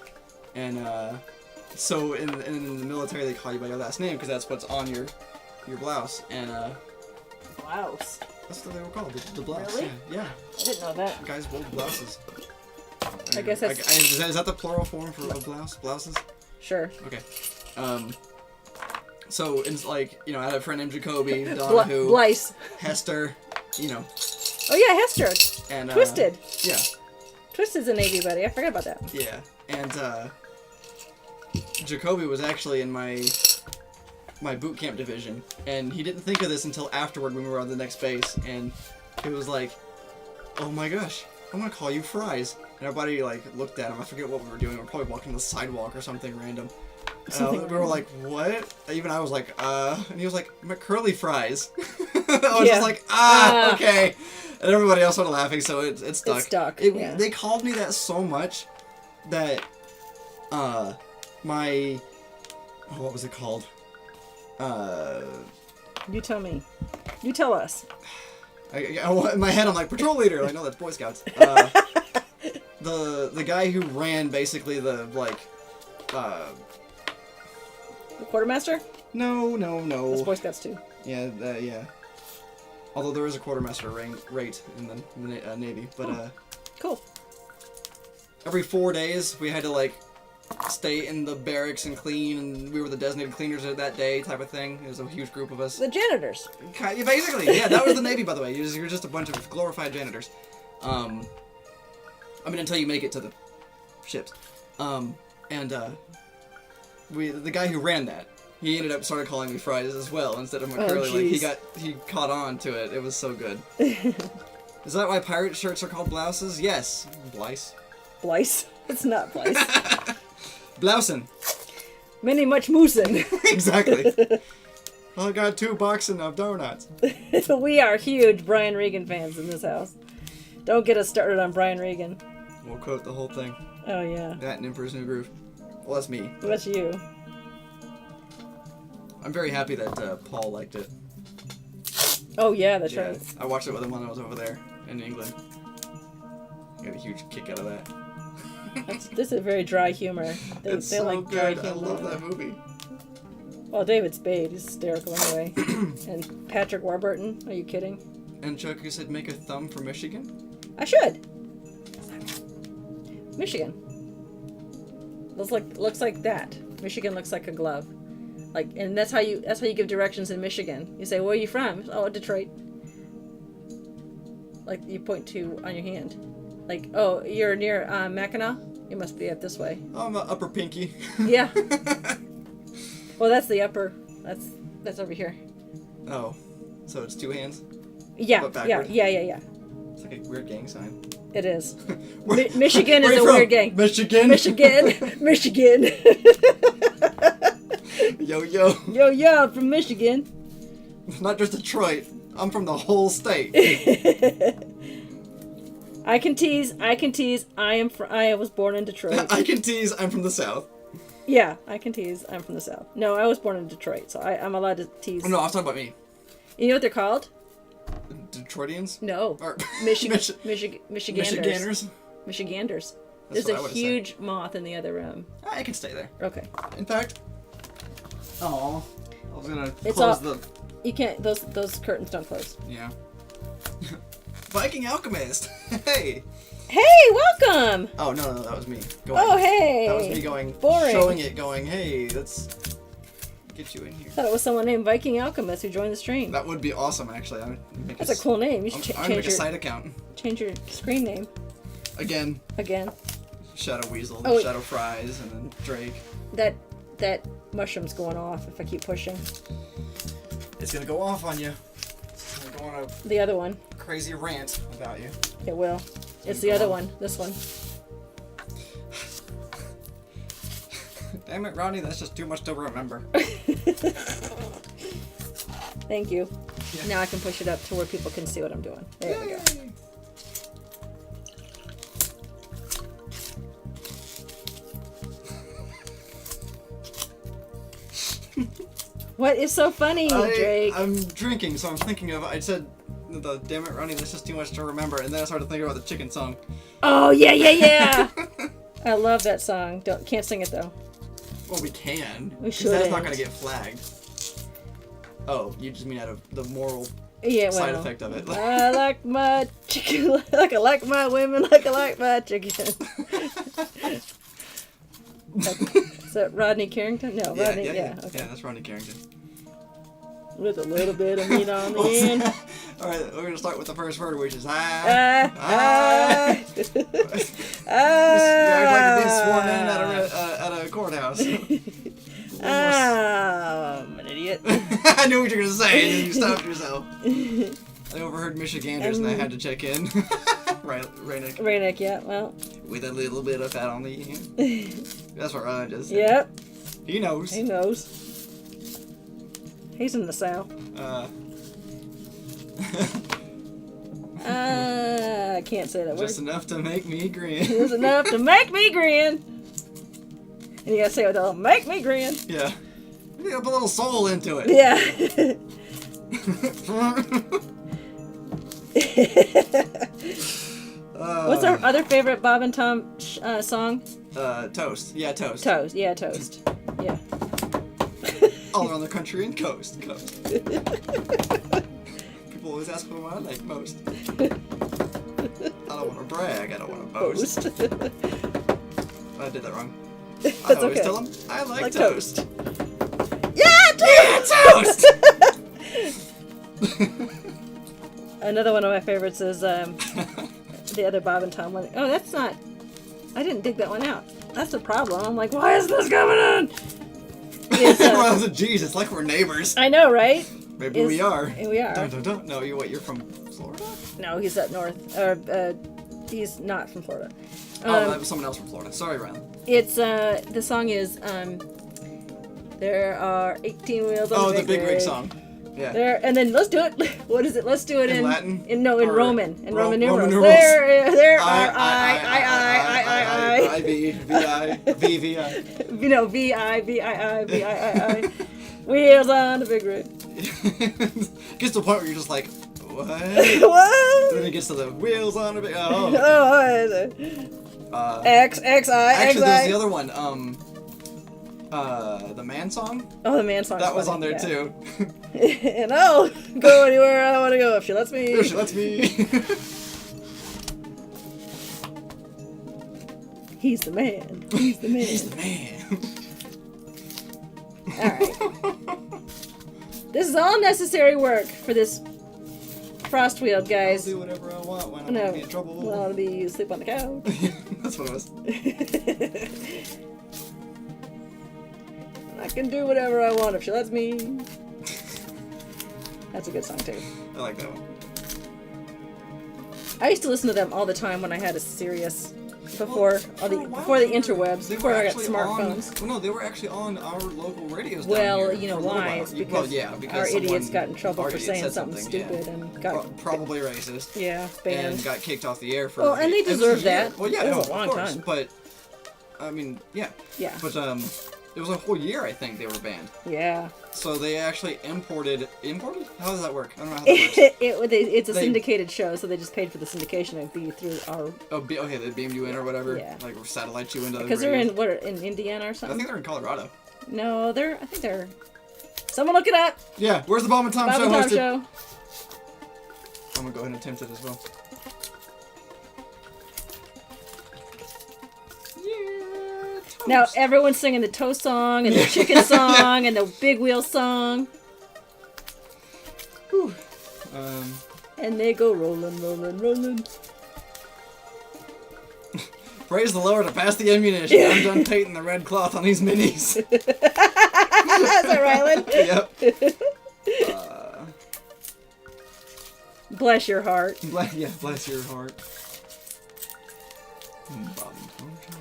and so in the military they call you by your last name because that's what's on your blouse, and Blouse. that's what they were called, the blouse. Really? Yeah. I didn't know that. Guys wore blouses. I guess that's is that the plural form for a blouse? Blouses? sure. Okay. So it's like, I had a friend named Jacoby, Donahue, Blice. Hester, Oh yeah, Hester. and Twisted. Yeah, Twisted's a Navy buddy. I forgot about that. yeah, and Jacoby was actually in my boot camp division, and he didn't think of this until afterward when we were on the next base, and he was like, "Oh my gosh, I'm gonna call you Fries," and everybody looked at him. I forget what we were doing. We were probably walking the sidewalk or something random. We were like, "What?" Even I was like, and he was like, "McCurley Fries." I was just like, okay. And everybody else started laughing, so it stuck. It stuck, yeah. They called me that so much that, what was it called? You tell me. You tell us. In my head, I'm like, patrol leader. Like, no, that's Boy Scouts. The guy who ran basically the The quartermaster? No. That's Boy Scouts too. Yeah, yeah. Although there is a quartermaster rate in the Navy, but Cool. every 4 days we had to stay in the barracks and clean, and we were the designated cleaners that day, type of thing. It was a huge group of us. The janitors. Basically, yeah, that was the Navy, by the way. You're just a bunch of glorified janitors. I mean, until you make it to the ships. The guy who ran that, he ended up started calling me Fries as well instead of McCurley. Like he caught on to it. It was so good. Is that why pirate shirts are called blouses? Yes. Blice. Blice. It's not Blice. Blousin. Many much moosin'. Exactly. I got 2 boxes of donuts. We are huge Brian Regan fans in this house. Don't get us started on Brian Regan. We'll quote the whole thing. Oh, yeah. That and Emperor's New Groove. Well, that's me. That's you. I'm very happy that Paul liked it. Oh, yeah, that's right. I watched it with him when I was over there in England. I got a huge kick out of that. This is very dry humor. It's they so like good. dry I humor. love that movie. Well, David Spade is hysterical anyway. And Patrick Warburton, are you kidding? And Chuck, you said make a thumb for Michigan? I should. Michigan. Looks like that. Michigan looks like a glove. And that's how you give directions in Michigan. You say, "Where are you from?" "Oh, Detroit." Like you point to on your hand. Like, "Oh, you're near Mackinac? You must be up this way." Oh, I'm the upper pinky. Yeah. Well, that's the upper. That's over here. Oh, so it's 2 hands? Yeah. But Yeah. backward? Yeah. It's like a weird gang sign. It is. Where- Michigan where is you a from? weird gang. Michigan? Michigan. Yo, yo. Yo, I'm from Michigan. Not just Detroit. I'm from the whole state. I can tease. I was born in Detroit. I can tease I'm from the South. Yeah, I can tease. I'm from the South. No, I was born in Detroit, so I'm allowed to tease. No, I was talking about me. You know what they're called? Detroitians? No. Or Michiganders. Michiganders? Michiganders. That's There's what I a would've huge moth in the other room. I can stay there. Okay. In fact, I was gonna It's close all- You can't. Those curtains don't close. Yeah. Viking Alchemist! Hey! Hey, welcome. Oh, no, that was me. Oh, hey. That was me going, Boring. showing it, going, hey, let's get you in here. I thought it was someone named Viking Alchemist who joined the stream. That would be awesome, actually. That's a cool name. You should I'm gonna make a change side account. your screen name Again, again. Shadow Weasel, Oh, wait. Shadow Fries, and then Drake. That mushroom's going off if I keep pushing. It's gonna go off on you. It's gonna go on The other one. a crazy rant about you. It will. It's the other one. This one. Damn it, Ronnie, that's just too much to remember. Thank you. Yeah. Now I can push it up to where people can see what I'm doing. There we go. Yay. What is so funny, Drake? I'm drinking, so I'm thinking of. I said, the damn it, Ronnie, that's just too much to remember, and then I started thinking about the chicken song. Oh yeah. I love that song. Can't sing it though. Well, we can. We 'cause that's not shouldn't. gonna get flagged. Oh, you just mean out of the moral Yeah, well. side effect of it. I like my chicken like I like my women like I like my chicken. Is that Rodney Carrington? No, Rodney. Yeah. Okay. Yeah, that's Rodney Carrington. With a little bit of meat on the end. All right, we're gonna start with the first word, which is Ah, ah. ah, You're like being sworn in at a courthouse. I'm an idiot. I knew what you were gonna say, and then you stopped yourself. I overheard Michiganders, and I had to check in. Right, Raynick. Raynick, yeah, well. With a little bit of fat on the end. That's what Ryan just said. Yep, He knows. he knows. He's in the South. I can't say that word. Just enough to make me grin. It was enough to make me grin. And you gotta say it all, make me grin. Yeah. You gotta put a little soul into it. Yeah. What's our other favorite Bob and Tom song? Toast. Yeah, toast. Toast. Yeah, Toast. Yeah. All around the country and coast. People always ask me what I like most. I don't want to brag. I don't want to boast. Toast. I did that wrong. I always okay. tell them I like toast. toast. Yeah, toast! Another one of my favorites is the other Bob and Tom one. Oh, that's not... I didn't dig that one out. That's the problem. I'm like, why is this coming in? Jeez, it's like we're neighbors. I know, right? Maybe we are. We are. Dun, dun, dun. No, you're from Florida? No, he's up north. He's not from Florida. That was someone else from Florida. Sorry, Rylan. It's, the song is, there are 18 wheels on the big rig song. Yeah. There, and then let's do it. What is it? Let's do it in Latin. In Roman. In Roman numerals. numerals. There are I V V I. You know, VI. Wheels on the big rig. Gets to the point where you're just like, what? What? Then it gets to the wheels on the big. X I. Actually, there's the other one. The man song. Oh, the man song. That was on there too. And I'll go anywhere I want to go if she lets me. If she lets me. He's the man. He's the man. He's the man. Alright. This is all necessary work for this Frostweald, guys. I'll do whatever I want when I'm No, gonna be in trouble. well, to be sleep on the couch. That's what it was. I can do whatever I want if she lets me. That's a good song too. I like that one. I used to listen to them all the time when I had a Sirius. Before the interwebs, before I got smartphones. Well, no, they were actually on our local radios. Well, down here you know for a little why? while. It's because, our idiots got in trouble for saying something stupid and got probably racist. Yeah, banned. And got kicked off the air for. Well, and they deserved that. Well, yeah, it was no, a long of course, time. But I mean, yeah. Yeah. But it was a whole year, I think, they were banned. Yeah. So they actually imported? How does that work? I don't know how that works. It's a syndicated show, so they just paid for the syndication of be through our. Oh, okay, they beamed you in or whatever. Yeah. Like satellite you into. Because they're in Indiana or something. I think they're in Colorado. No, I think they're. Someone look it up. Yeah, where's the Bob and Tom Bob show and Tom hosted? show. I'm gonna go ahead and attempt it as well. Now everyone's singing the toast song and the chicken song and the big wheel song. Whew. And they go rolling, rolling, rolling. Praise the Lord to pass the ammunition. I'm done painting the red cloth on these minis. Is that Rylan? Yep. Bless your heart. Bless your heart. Bob and Tom show.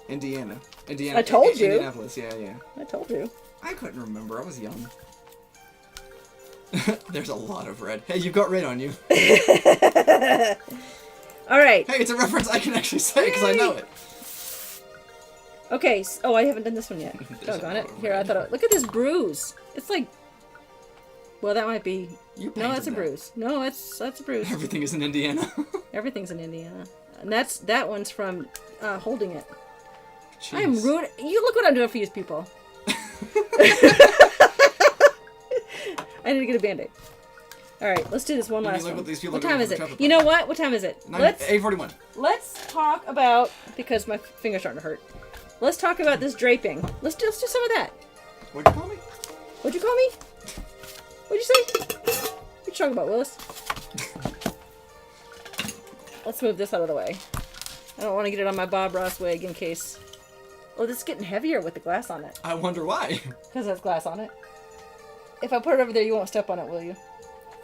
Indiana. I told you. Indianapolis, yeah. I told you. I couldn't remember. I was young. There's a lot of red. Hey, you've got red on you. All right. Hey, it's a reference I can actually say because I know it. Okay. Oh, I haven't done this one yet. Doggone it. Here, I thought. Look at this bruise. It's like. Well, that might be. You No, that's a painted that. bruise. No, that's a bruise. Everything is in Indiana. Everything's in Indiana, and that one's from Holding It. Jeez. I am rude. You look what I'm doing for you people. I need to get a Band-Aid. All right, let's do this one last look one. what these people What are doing time is for it? chocolate You know what? What time is it? A41. Let's talk about, because my finger's starting to hurt. Let's talk about this draping. Let's do some of that. What'd you call me? What'd you call me? What'd you say? What you talking about, Willis? Let's move this out of the way. I don't want to get it on my Bob Ross wig in case. Oh, this is getting heavier with the glass on it. I wonder why. Because there's glass on it. If I put it over there, you won't step on it, will you?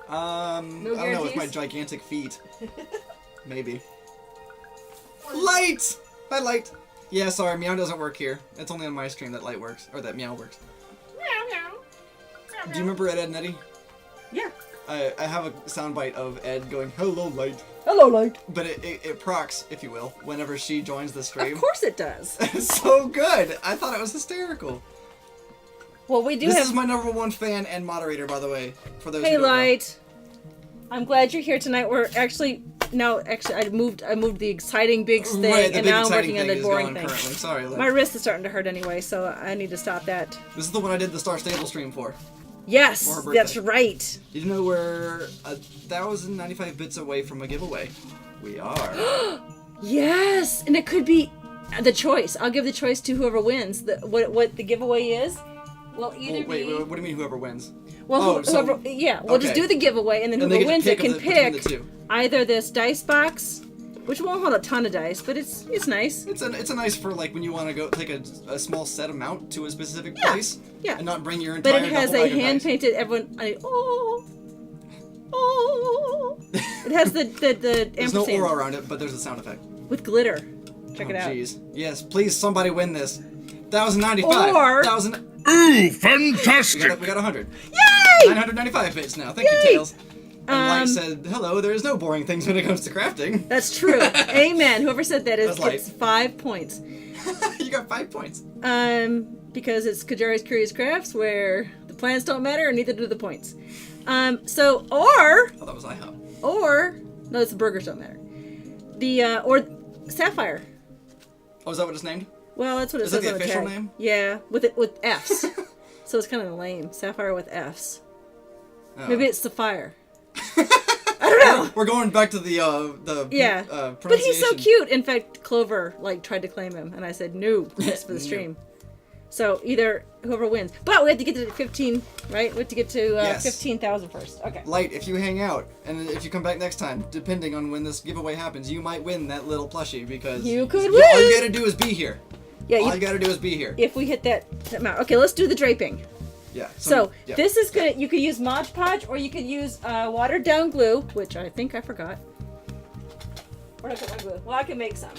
I don't know, with guarantees? my gigantic feet. Maybe. Light! Hi, light. Yeah, sorry, meow doesn't work here. It's only on my stream that light works, or that meow works. Do you remember Ed, and Eddie? Yeah. I have a soundbite of Ed going, "Hello, light." Hello, light. But it procs, if you will, whenever she joins the stream. Of course it does. It's so good. I thought it was hysterical. Well, we do This have... is my #1 fan and moderator, by the way. For those Hey, who don't know. Light. I'm glad you're here tonight. We're actually... No, actually, I moved the exciting big thing, Right, the and big now I'm exciting working on thing the is boring going thing. currently. Sorry, Light. My wrist is starting to hurt anyway, so I need to stop that. This is the one I did the Star Stable stream for. Yes, birthday. that's right. Did you know we're 1,095 bits away from a giveaway? We are. Yes, and it could be the choice. I'll give the choice to whoever wins. What the giveaway is will either wait, be. what do you mean whoever wins? Well, whoever, yeah, we'll just okay. do the giveaway, and then And they whoever get to wins it pick can between pick the two. either this dice box, which won't hold a ton of dice, but it's nice. It's a nice for like when you want to go take a small set amount to a specific Yeah, place. yeah. And not bring your entire. But it has double a bag of hand dice. painted. Everyone, it has the There's no ampersand aura around it, but there's a sound effect. with glitter. Check it out. Jeez. Yes, please, somebody win this. 1,095. Or- 1,000. Ooh, fantastic! We got 100. Yay! 995 bits now. Thank Yay! you, Tails. And Light said, "Hello. There is no boring things when it comes to crafting." That's true. Amen. Whoever said that That's gets light. 5 points. You got 5 points. Because it's Qyjari's Curious Crafts, where the plans don't matter and neither do the points. Or Oh, that was IHOP. no, it's the burgers don't matter. Or Sapphire. Oh, is that what it's named? Well, that's what it Is that says the on the official tag. name? Yeah, with F's. So it's kind of lame. Sapphire with F's. Oh. Maybe it's Sapphire. We're going back to the Yeah. pronunciation. But he's so cute. In fact, Clover tried to claim him, and I said no. That's for the No. stream. So either whoever wins. But we have to get to 15, right? We have to get to Yes. 15,000 first. Okay. Light, if you hang out and if you come back next time, depending on when this giveaway happens, you might win that little plushie because You could All you win. gotta do is be here. Yeah. All you gotta do is be here. If we hit that amount. Okay, let's do the draping. Yeah. So yeah. this is good. You could use Mod Podge or you could use watered down glue, which I think I forgot. Where'd I put my glue? Well, I can make some.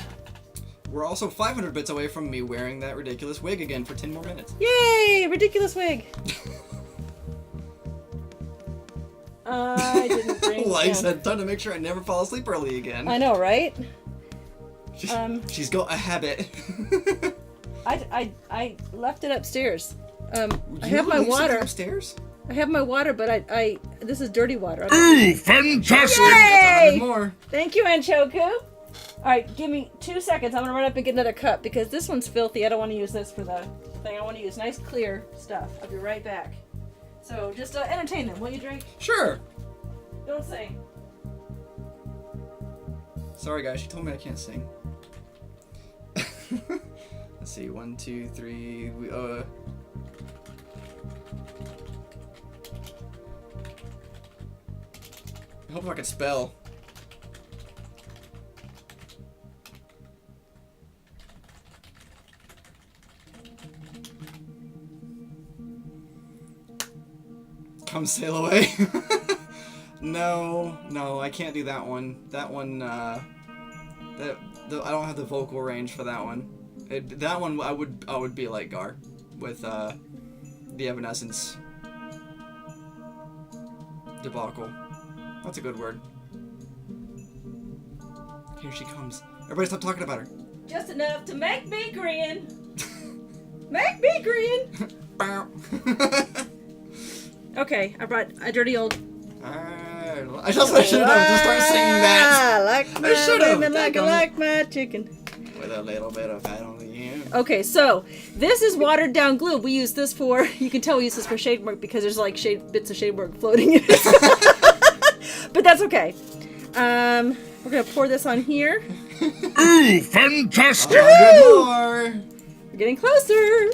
We're also 500 bits away from me wearing that ridiculous wig again for 10 more minutes. Yay! Ridiculous wig. I didn't bring. Light yeah. said, "Time to make sure I never fall asleep early again." I know, right? She's got a habit. I left it upstairs. I You have my leave something water. upstairs. I have my water, but I this is dirty water. I don't- Ooh, fantastic! Yay! 100 more. Thank you, Anchoku. All right, give me 2 seconds. I'm gonna run up and get another cup because this one's filthy. I don't want to use this for the thing. I want to use nice, clear stuff. I'll be right back. So just entertain them. Will you drink? Sure. Don't sing. Sorry, guys. She told me I can't sing. Let's see. 1, 2, 3. I hope I can spell. Come sail away. No, I can't do that one. That one, I don't have the vocal range for that one. That one, I would be like Gar with the Evanescence debacle. That's a good word. Here she comes. Everybody stop talking about her. Just enough to make me grin. Make me grin. Bow. Okay, I brought a dirty old. I just I should have just started singing that. Like I should've. women like I Dadgum. like my chicken. With a little bit of fat on the end. Okay, so this is watered down glue. We use this for, you can tell we use this for shade work because there's like bits of shade work floating in it. But that's okay. We're gonna pour this on here. Ooh, fantastic! 100 more. We're getting closer.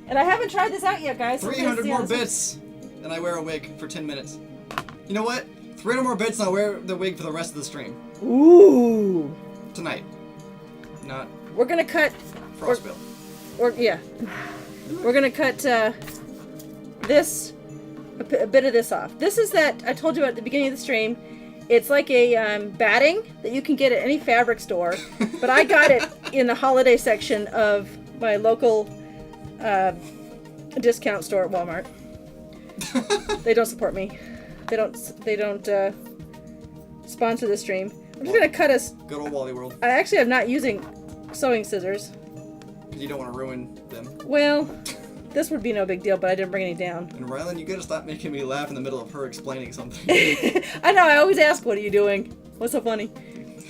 And I haven't tried this out yet, guys. so we're gonna 300 see how more this bits, and I wear a wig for 10 minutes. You know what? 300 more bits, and I wear the wig for the rest of the stream. Ooh. Tonight. Not We're gonna cut, Frostweald. we're gonna cut this, a bit of this off. This is that I told you at the beginning of the stream. It's like a batting that you can get at any fabric store, but I got it in the holiday section of my local discount store at Walmart. They don't support me. They don't sponsor the stream. I'm just gonna cut us. Good old Wally World. I actually am not using sewing scissors. Because you don't want to ruin them. Well, this would be no big deal, but I didn't bring any down. And Rylan, you gotta stop making me laugh in the middle of her explaining something. I know. I always ask, "What are you doing? What's so funny?"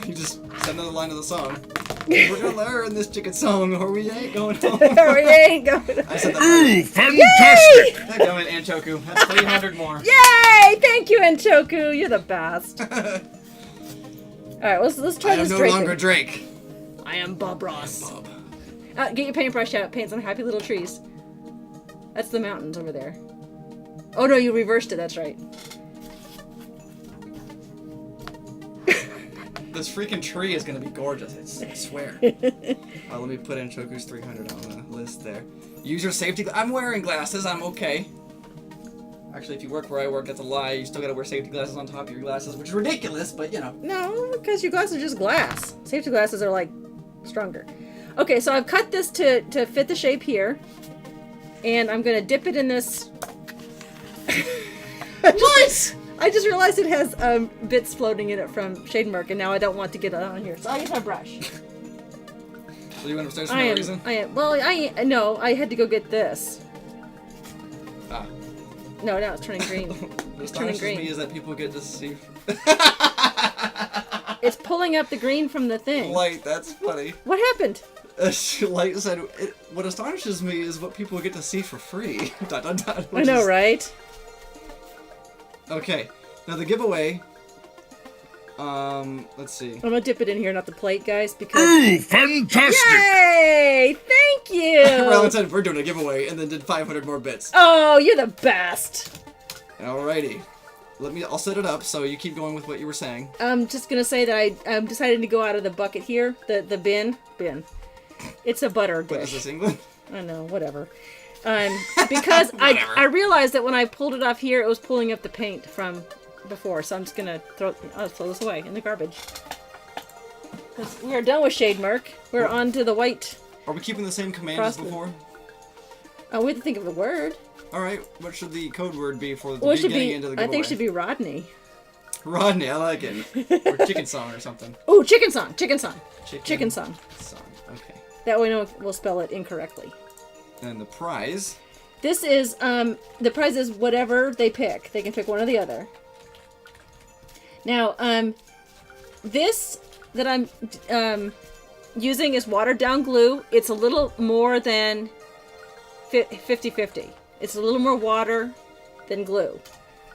You just said another line of the song. We're gonna learn this chicken song, or we ain't going home. Or you ain't going. I said that. Ooh, fantastic! Dadgummit, Anchoku. That's 300 more. Yay! Thank you, Enchoku. You're the best. right, let's try I this am no Drake longer thing. Drake. I am Bob Ross. Bob. Get your paintbrush out. Paint some happy little trees. That's the mountains over there. Oh no, you reversed it. That's right. This freaking tree is gonna be gorgeous. I swear. Let me put in Choku's 300 on the list there. Use your safety. I'm wearing glasses. I'm okay. Actually, if you work where I work, that's a lie. You still gotta wear safety glasses on top of your glasses, which is ridiculous, but you know. No, because your glasses are just glass. Safety glasses are like stronger. Okay, so I've cut this to fit the shape here, and I'm gonna dip it in this. What? I just realized it has bits floating in it from Shade Mark, and now I don't want to get it on here, so I'll use my brush. So you went upstairs for no reason? Well, no, I had to go get this. Ah. No, now it's turning green. What It's turning astonishes green. me is that people get to see It's pulling up the green from the thing. light. That's funny. What happened? Light said, what astonishes me is what people get to see for free. Dot, dot, dot, I know, right? Okay, now the giveaway. Let's see. I'm gonna dip it in here, not the plate, guys, because. Ooh, fantastic! Yay! Thank you! Rylan said we're doing a giveaway, and then did 500 more bits. Oh, you're the best! Alrighty. I'll set it up, so you keep going with what you were saying. I'm just gonna say that I'm decided to go out of the bucket here, the bin. It's a butter dish. What is this, England? I know, whatever. Because I realized that when I pulled it off here, it was pulling up the paint from before, so I'm just gonna throw this away in the garbage. We are done with Shade Mark. We're on to the white. Are we keeping the same command as Frostweald. before? Oh, we have to think of the word. Alright, what should the code word be for the Well, it should beginning be. into the I giveaway? think it should be Rodney. Rodney, I like it. Or Chicken Song or something. Ooh, chicken song. Chicken song. Song. Okay. That way, no one will spell it incorrectly. And the prize. This is the prize is whatever they pick. They can pick one or the other. Now, this that I'm using is watered down glue. It's a little more than 50-50. It's a little more water than glue,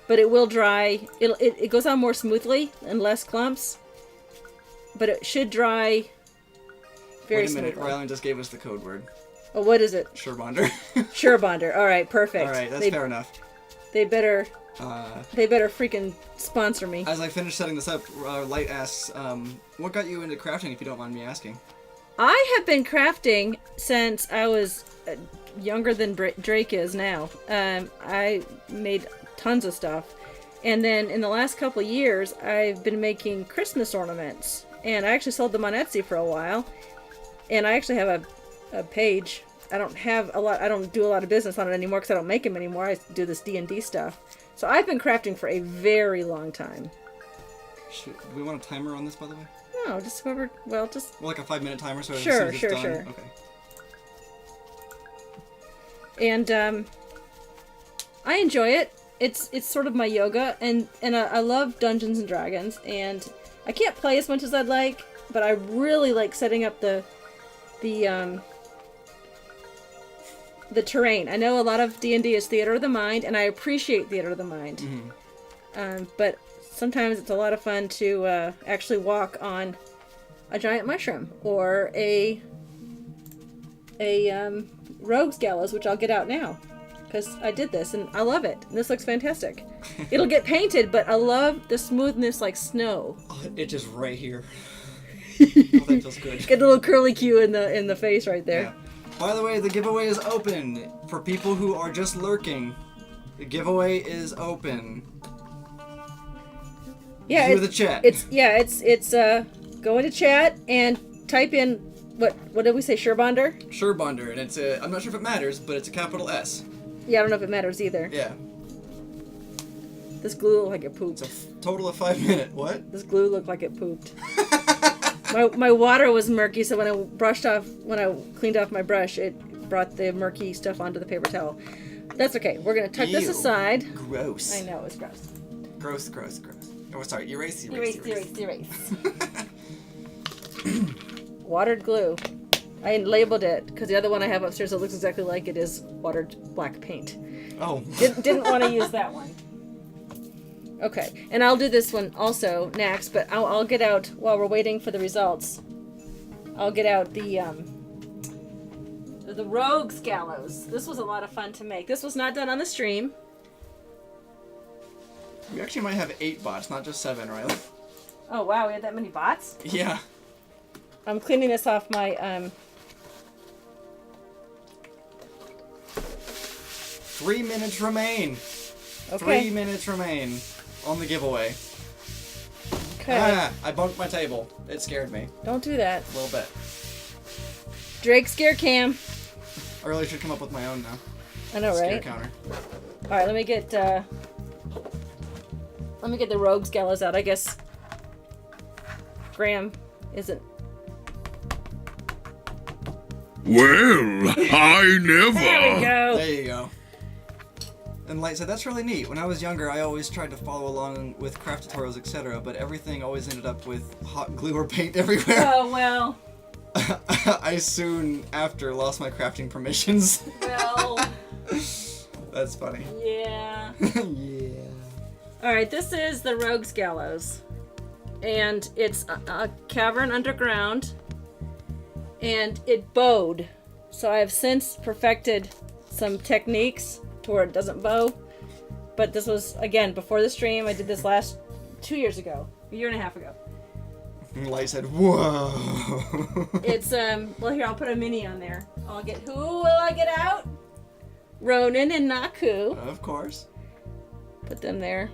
but it will dry. It goes on more smoothly and less clumps, but it should dry very Wait a minute, smoothly. Rylan just gave us the code word. Oh, what is it? Surebonder. Surebonder. All right, perfect. Alright, that's fair enough. They better freaking sponsor me. As I finish setting this up, Light asks, what got you into crafting, if you don't mind me asking? I have been crafting since I was younger than Drake is now. I made tons of stuff. And then in the last couple of years, I've been making Christmas ornaments. And I actually sold them on Etsy for a while. And I actually have a page. I don't do a lot of business on it anymore because I don't make them anymore. I do this D&D stuff. So I've been crafting for a very long time. Do we want a timer on this, by the way? No, just whoever, well, just... Well, like a 5-minute timer, so Sure, as soon as sure, it's done. sure. Okay. And, I enjoy it. It's sort of my yoga, and I love Dungeons and Dragons, and I can't play as much as I'd like, but I really like setting up the terrain. I know a lot of D&D is theater of the mind, and I appreciate theater of the mind. Mm-hmm. But sometimes it's a lot of fun to actually walk on a giant mushroom or a rogue's gallows, which I'll get out now because I did this and I love it. And this looks fantastic. It'll get painted, but I love the smoothness like snow. Oh, it just right here. Oh, that feels good. Get a little curly Q in the face right there. Yeah. By the way, the giveaway is open for people who are just lurking. The giveaway is open. Yeah, Through the chat. It's go into chat and type in what did we say, Surebonder? Surebonder, and it's I'm not sure if it matters, but it's a capital S. Yeah, I don't know if it matters either. Yeah. This glue looked like it pooped. It's a total of 5 minutes. What? This glue looked like it pooped. my water was murky, so when I cleaned off my brush, it brought the murky stuff onto the paper towel. That's okay. We're gonna tuck this Ew. aside. Gross. I know, it's gross. Gross. Oh, sorry. Erase. Erase. Watered glue. I labeled it because the other one I have upstairs that looks exactly like it is watered black paint. Oh. Didn't want to use that one. Okay, and I'll do this one also next, but I'll get out while we're waiting for the results. I'll get out the Rogue's Gallows. This was a lot of fun to make. This was not done on the stream. We actually might have 8 bots, not just 7, Riley. Oh wow, we had that many bots? Yeah. I'm cleaning this off my 3 minutes remain. Okay. 3 minutes remain on the giveaway. Okay. Ah, I bumped my table. It scared me Don't do that. a little bit. Drake scare cam. I really should come up with my own now. I know, Scare right? counter. All right, let me get the Rogue's Gallows out. I guess Graham isn't. Well, I There we never. go. There you go. And Light said, that's really neat. When I was younger, I always tried to follow along with craft tutorials, etc., but everything always ended up with hot glue or paint everywhere. Oh well. I soon after lost my crafting permissions. Well. That's funny. Yeah. Yeah. All right, this is the Rogue's Gallows, and it's a cavern underground, and it bowed. So I have since perfected some techniques to where it doesn't bow. But this was, again, before the stream. I did this 2 years ago, a year and a half ago. And Light said, whoa. It's, well, here, I'll put a mini on there. Who will I get out? Ronan and Naku. Of course. Put them there.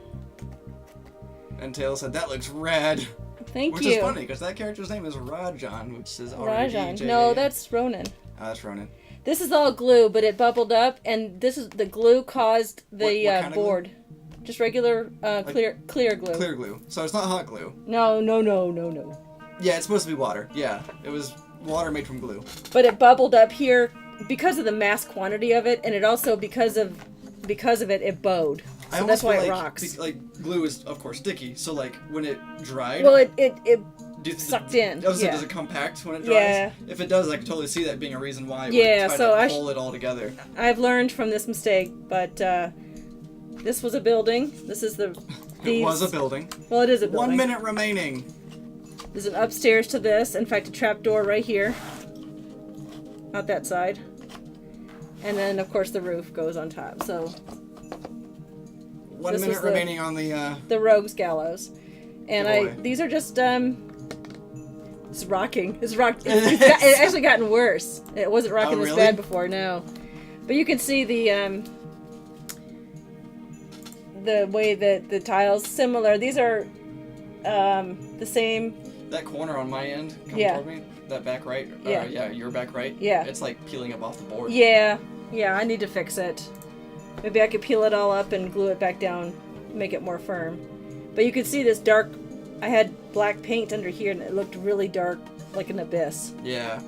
And Tail said, that looks rad. Thank Which you. is funny, because that character's name is Rajan, which is Rajan. R-E-J-A. No, that's Ronan. Oh, that's Ronan. This is all glue, but it bubbled up, and this is the glue caused the What kind of glue? board. Just regular clear glue. Clear glue. So it's not hot glue. No. Yeah, it's supposed to be water. Yeah, it was water made from glue. But it bubbled up here because of the mass quantity of it, and it also because of it, it bowed. I So almost that's why feel it like, rocks. Like glue is of course sticky, so like when it dried, Well, it do you sucked in. Also, Yeah. does it compact when it dries? Yeah. If it does, I can totally see that being a reason why it Yeah, would try so to I pull it all together. I've learned from this mistake, but this was a building. This is It was a building. Well, it is a building. 1 minute remaining. There's an upstairs to this. In fact, a trap door right here. Out that side. And then, of course, the roof goes on top. So, 1 This minute was the- remaining on the. the Rogue's Gallows. And Giveaway. these are just, it's rocking. It's actually gotten worse. It wasn't rocking this really? bad before, no. But you can see the way that the tiles, similar. These are, the same. That corner on my end, come toward me. That back right. Yeah. Yeah, your back right. Yeah. It's like peeling up off the board. Yeah, I need to fix it. Maybe I could peel it all up and glue it back down, make it more firm. But you could see this dark, I had black paint under here and it looked really dark, like an abyss. Yeah.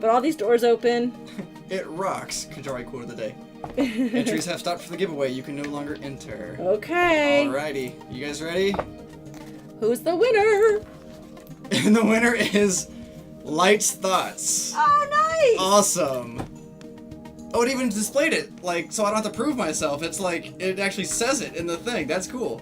But all these doors open. It rocks. Qyjari quote of the day. Entries have stopped for the giveaway. You can no longer enter. Okay. Alrighty. You guys ready? Who's the winner? And the winner is Light's Thoughts. Oh, nice! Awesome. Oh, it even displayed it, like, so I don't have to prove myself. It's like, it actually says it in the thing. That's cool.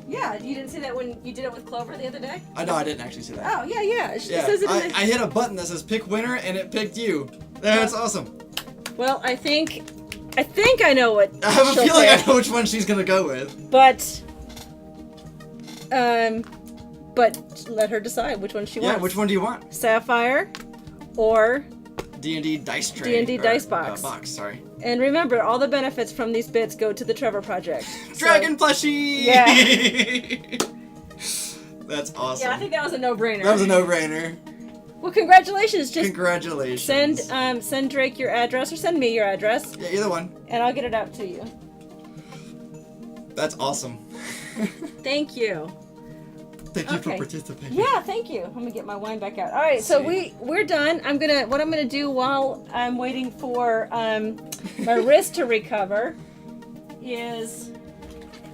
Yeah, you didn't see that when you did it with Clover the other day? No, I didn't actually see that. Oh, yeah. It Yeah, says it in the... I hit a button that says pick winner, and it picked you. That's awesome. Well, I think I know what I have a she'll feeling pick. I know which one she's gonna go with. But let her decide which one she wants. Yeah, which one do you want? Sapphire or... D&D dice tray. D&D or, dice box. Box, sorry. And remember, all the benefits from these bits go to the Trevor Project. Dragon plushie! Yeah. That's awesome. Yeah, I think that was a no-brainer. That was a no-brainer. Well, congratulations. Just Congratulations. send Drake your address or send me your address, Yeah, either one. and I'll get it out to you. That's awesome. Thank you. Thank you for Okay. participating. Yeah, thank you. I'm gonna get my wine back out. All right, so See. we're done. What I'm gonna do while I'm waiting for my wrist to recover is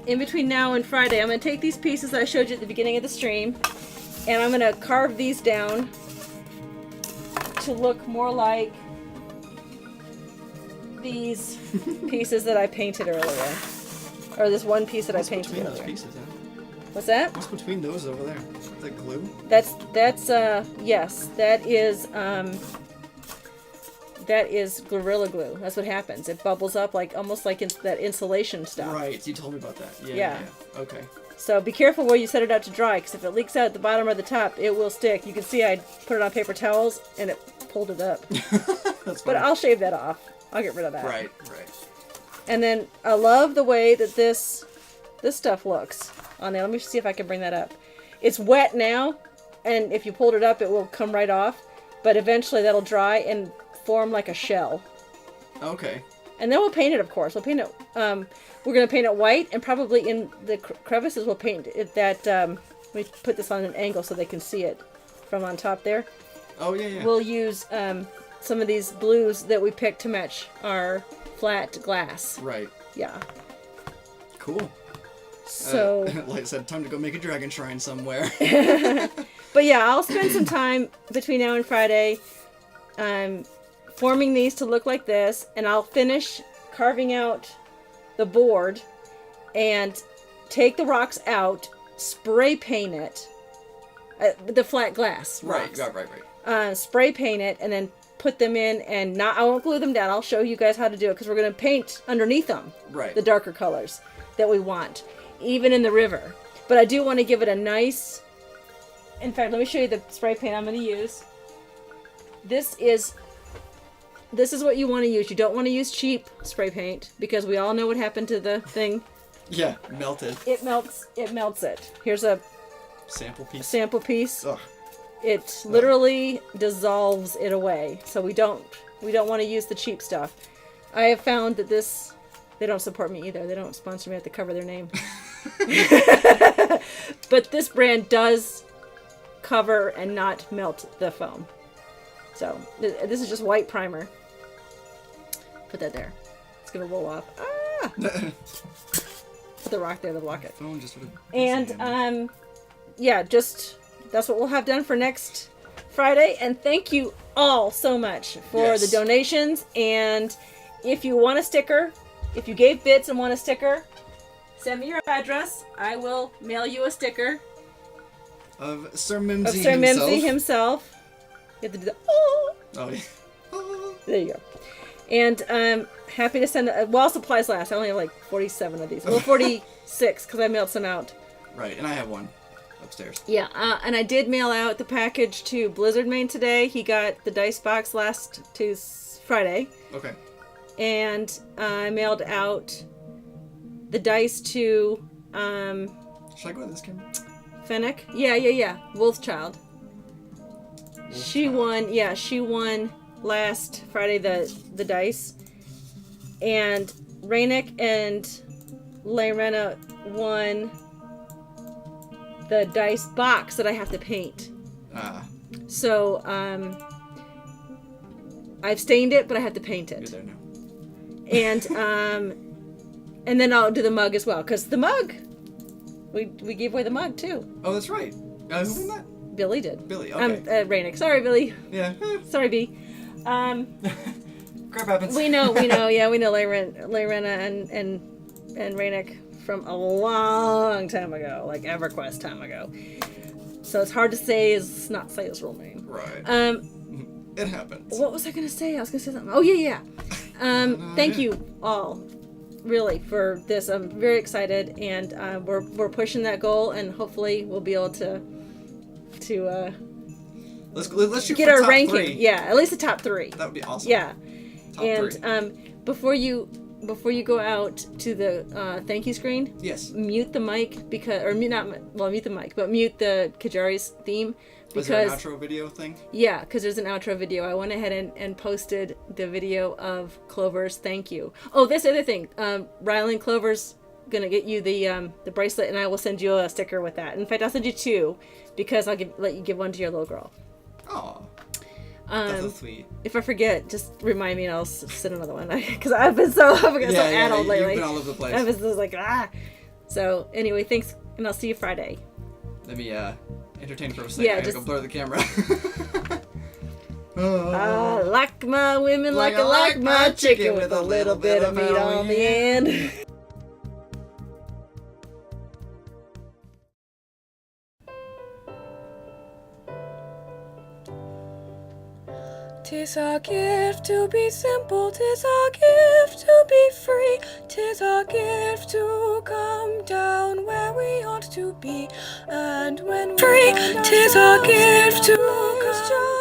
in between now and Friday. I'm gonna take these pieces that I showed you at the beginning of the stream, and I'm gonna carve these down to look more like these pieces that I painted earlier, or this one piece that What's I painted between earlier. those pieces, huh? What's that? What's between those over there? Is that glue? That's yes, that is Gorilla Glue. That's what happens. It bubbles up like almost like that insulation stuff. Right, you told me about that. Yeah. Yeah. Okay. So be careful where you set it out to dry, because if it leaks out at the bottom or the top, it will stick. You can see I put it on paper towels and it pulled it up. That's But funny. I'll shave that off. I'll get rid of that. Right. And then I love the way that this stuff looks on there. Let me see if I can bring that up. It's wet now, and if you pulled it up, it will come right off. But eventually that'll dry and form like a shell. Okay. And then we'll paint it, of course. We'll paint it. We're going to paint it white, and probably in the crevices we'll paint it that. We put this on an angle so they can see it from on top there. Oh yeah. We'll use some of these blues that we picked to match our flat glass. Right. Yeah. Cool. So. Like I said, time to go make a dragon shrine somewhere. But yeah, I'll spend some time between now and Friday forming these to look like this, and I'll finish carving out the board and take the rocks out, spray paint it, the flat glass rocks. Right. Spray paint it, and then put them in, and I won't glue them down. I'll show you guys how to do it, because we're going to paint underneath them Right. the darker colors that we want, even in the river. But I do want to give it a nice... In fact, let me show you the spray paint I'm going to use. This is what you want to use. You don't want to use cheap spray paint, because we all know what happened to the thing. Yeah, melted. It melts it. Here's a Sample piece. Ugh. It literally dissolves it away. So we don't want to use the cheap stuff. I have found that they don't support me either. They don't sponsor me. I have to cover their name. But this brand does cover and not melt the foam. So this is just white primer. Put that there. It's gonna roll off. Ah! Put the rock there to block it. Phone just sort of And yeah, just that's what we'll have done for next Friday. And thank you all so much for the donations. And if you want a sticker, if you gave bits and want a sticker, send me your address. I will mail you a sticker of Sir Mimsy himself. You have to do the oh. Oh yeah. There you go. And I'm happy to send while supplies last. I only have like 47 of these. Well, 46 because I mailed some out. Right, and I have one upstairs. Yeah, and I did mail out the package to Blizzard Main today. He got the dice box last Friday. Okay. And I mailed out the dice to Should I go to this camera? Fennec. Yeah. Wolfchild. She won last Friday the dice. And Rainick and Layrena won the dice box that I have to paint. So I've stained it, but I have to paint it. You're there now. And then I'll do the mug as well, because the mug we gave away the mug too. Oh, that's right. Who won that? Billy did. Billy. Okay. Rainick. Sorry, Billy. Yeah. Sorry, B. Crap happens. We know. Yeah, we know Layrena and Rainick from a long time ago, like EverQuest time ago. So it's hard to not say his real name. Right. It happens. What was I gonna say? I was gonna say something. Oh yeah. Thank you all, really, for this. I'm very excited, and we're pushing that goal, and hopefully we'll be able to let's shoot get for our top ranking. 3. Yeah, at least the top 3. That would be awesome. Yeah. Top And 3. Before you go out to the thank you screen, Yes. mute the mic mute the mic, but mute the Qyjari's theme. Was there an outro video thing? Yeah, because there's an outro video. I went ahead and posted the video of Clover's thank you. Oh, this other thing. Rylan Clover's gonna get you the bracelet, and I will send you a sticker with that. In fact, I'll send you 2, because I'll let you give one to your little girl. Oh. That's so sweet. If I forget, just remind me, and I'll send another one. Because I've been so addled lately. You've been all over the place. I was just like So anyway, thanks, and I'll see you Friday. Let me entertain for a second. I gotta go blur the camera. I like my women like I like my chicken, with a little bit of meat on the end. 'Tis a gift to be simple, 'tis a gift to be free, 'tis a gift to come down where we ought to be. And when free, 'tis a gift to come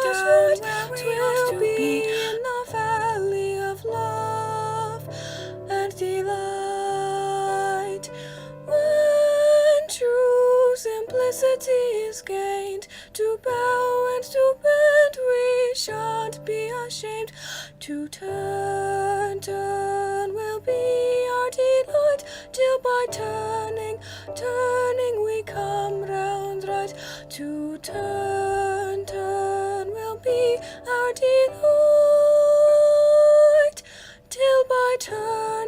down where we ought to be, in the valley of love and delight. When true simplicity is gained, to bow and to bend we shan't be ashamed. To turn will be our delight, till by turning we come round right. To turn will be our delight, till by turning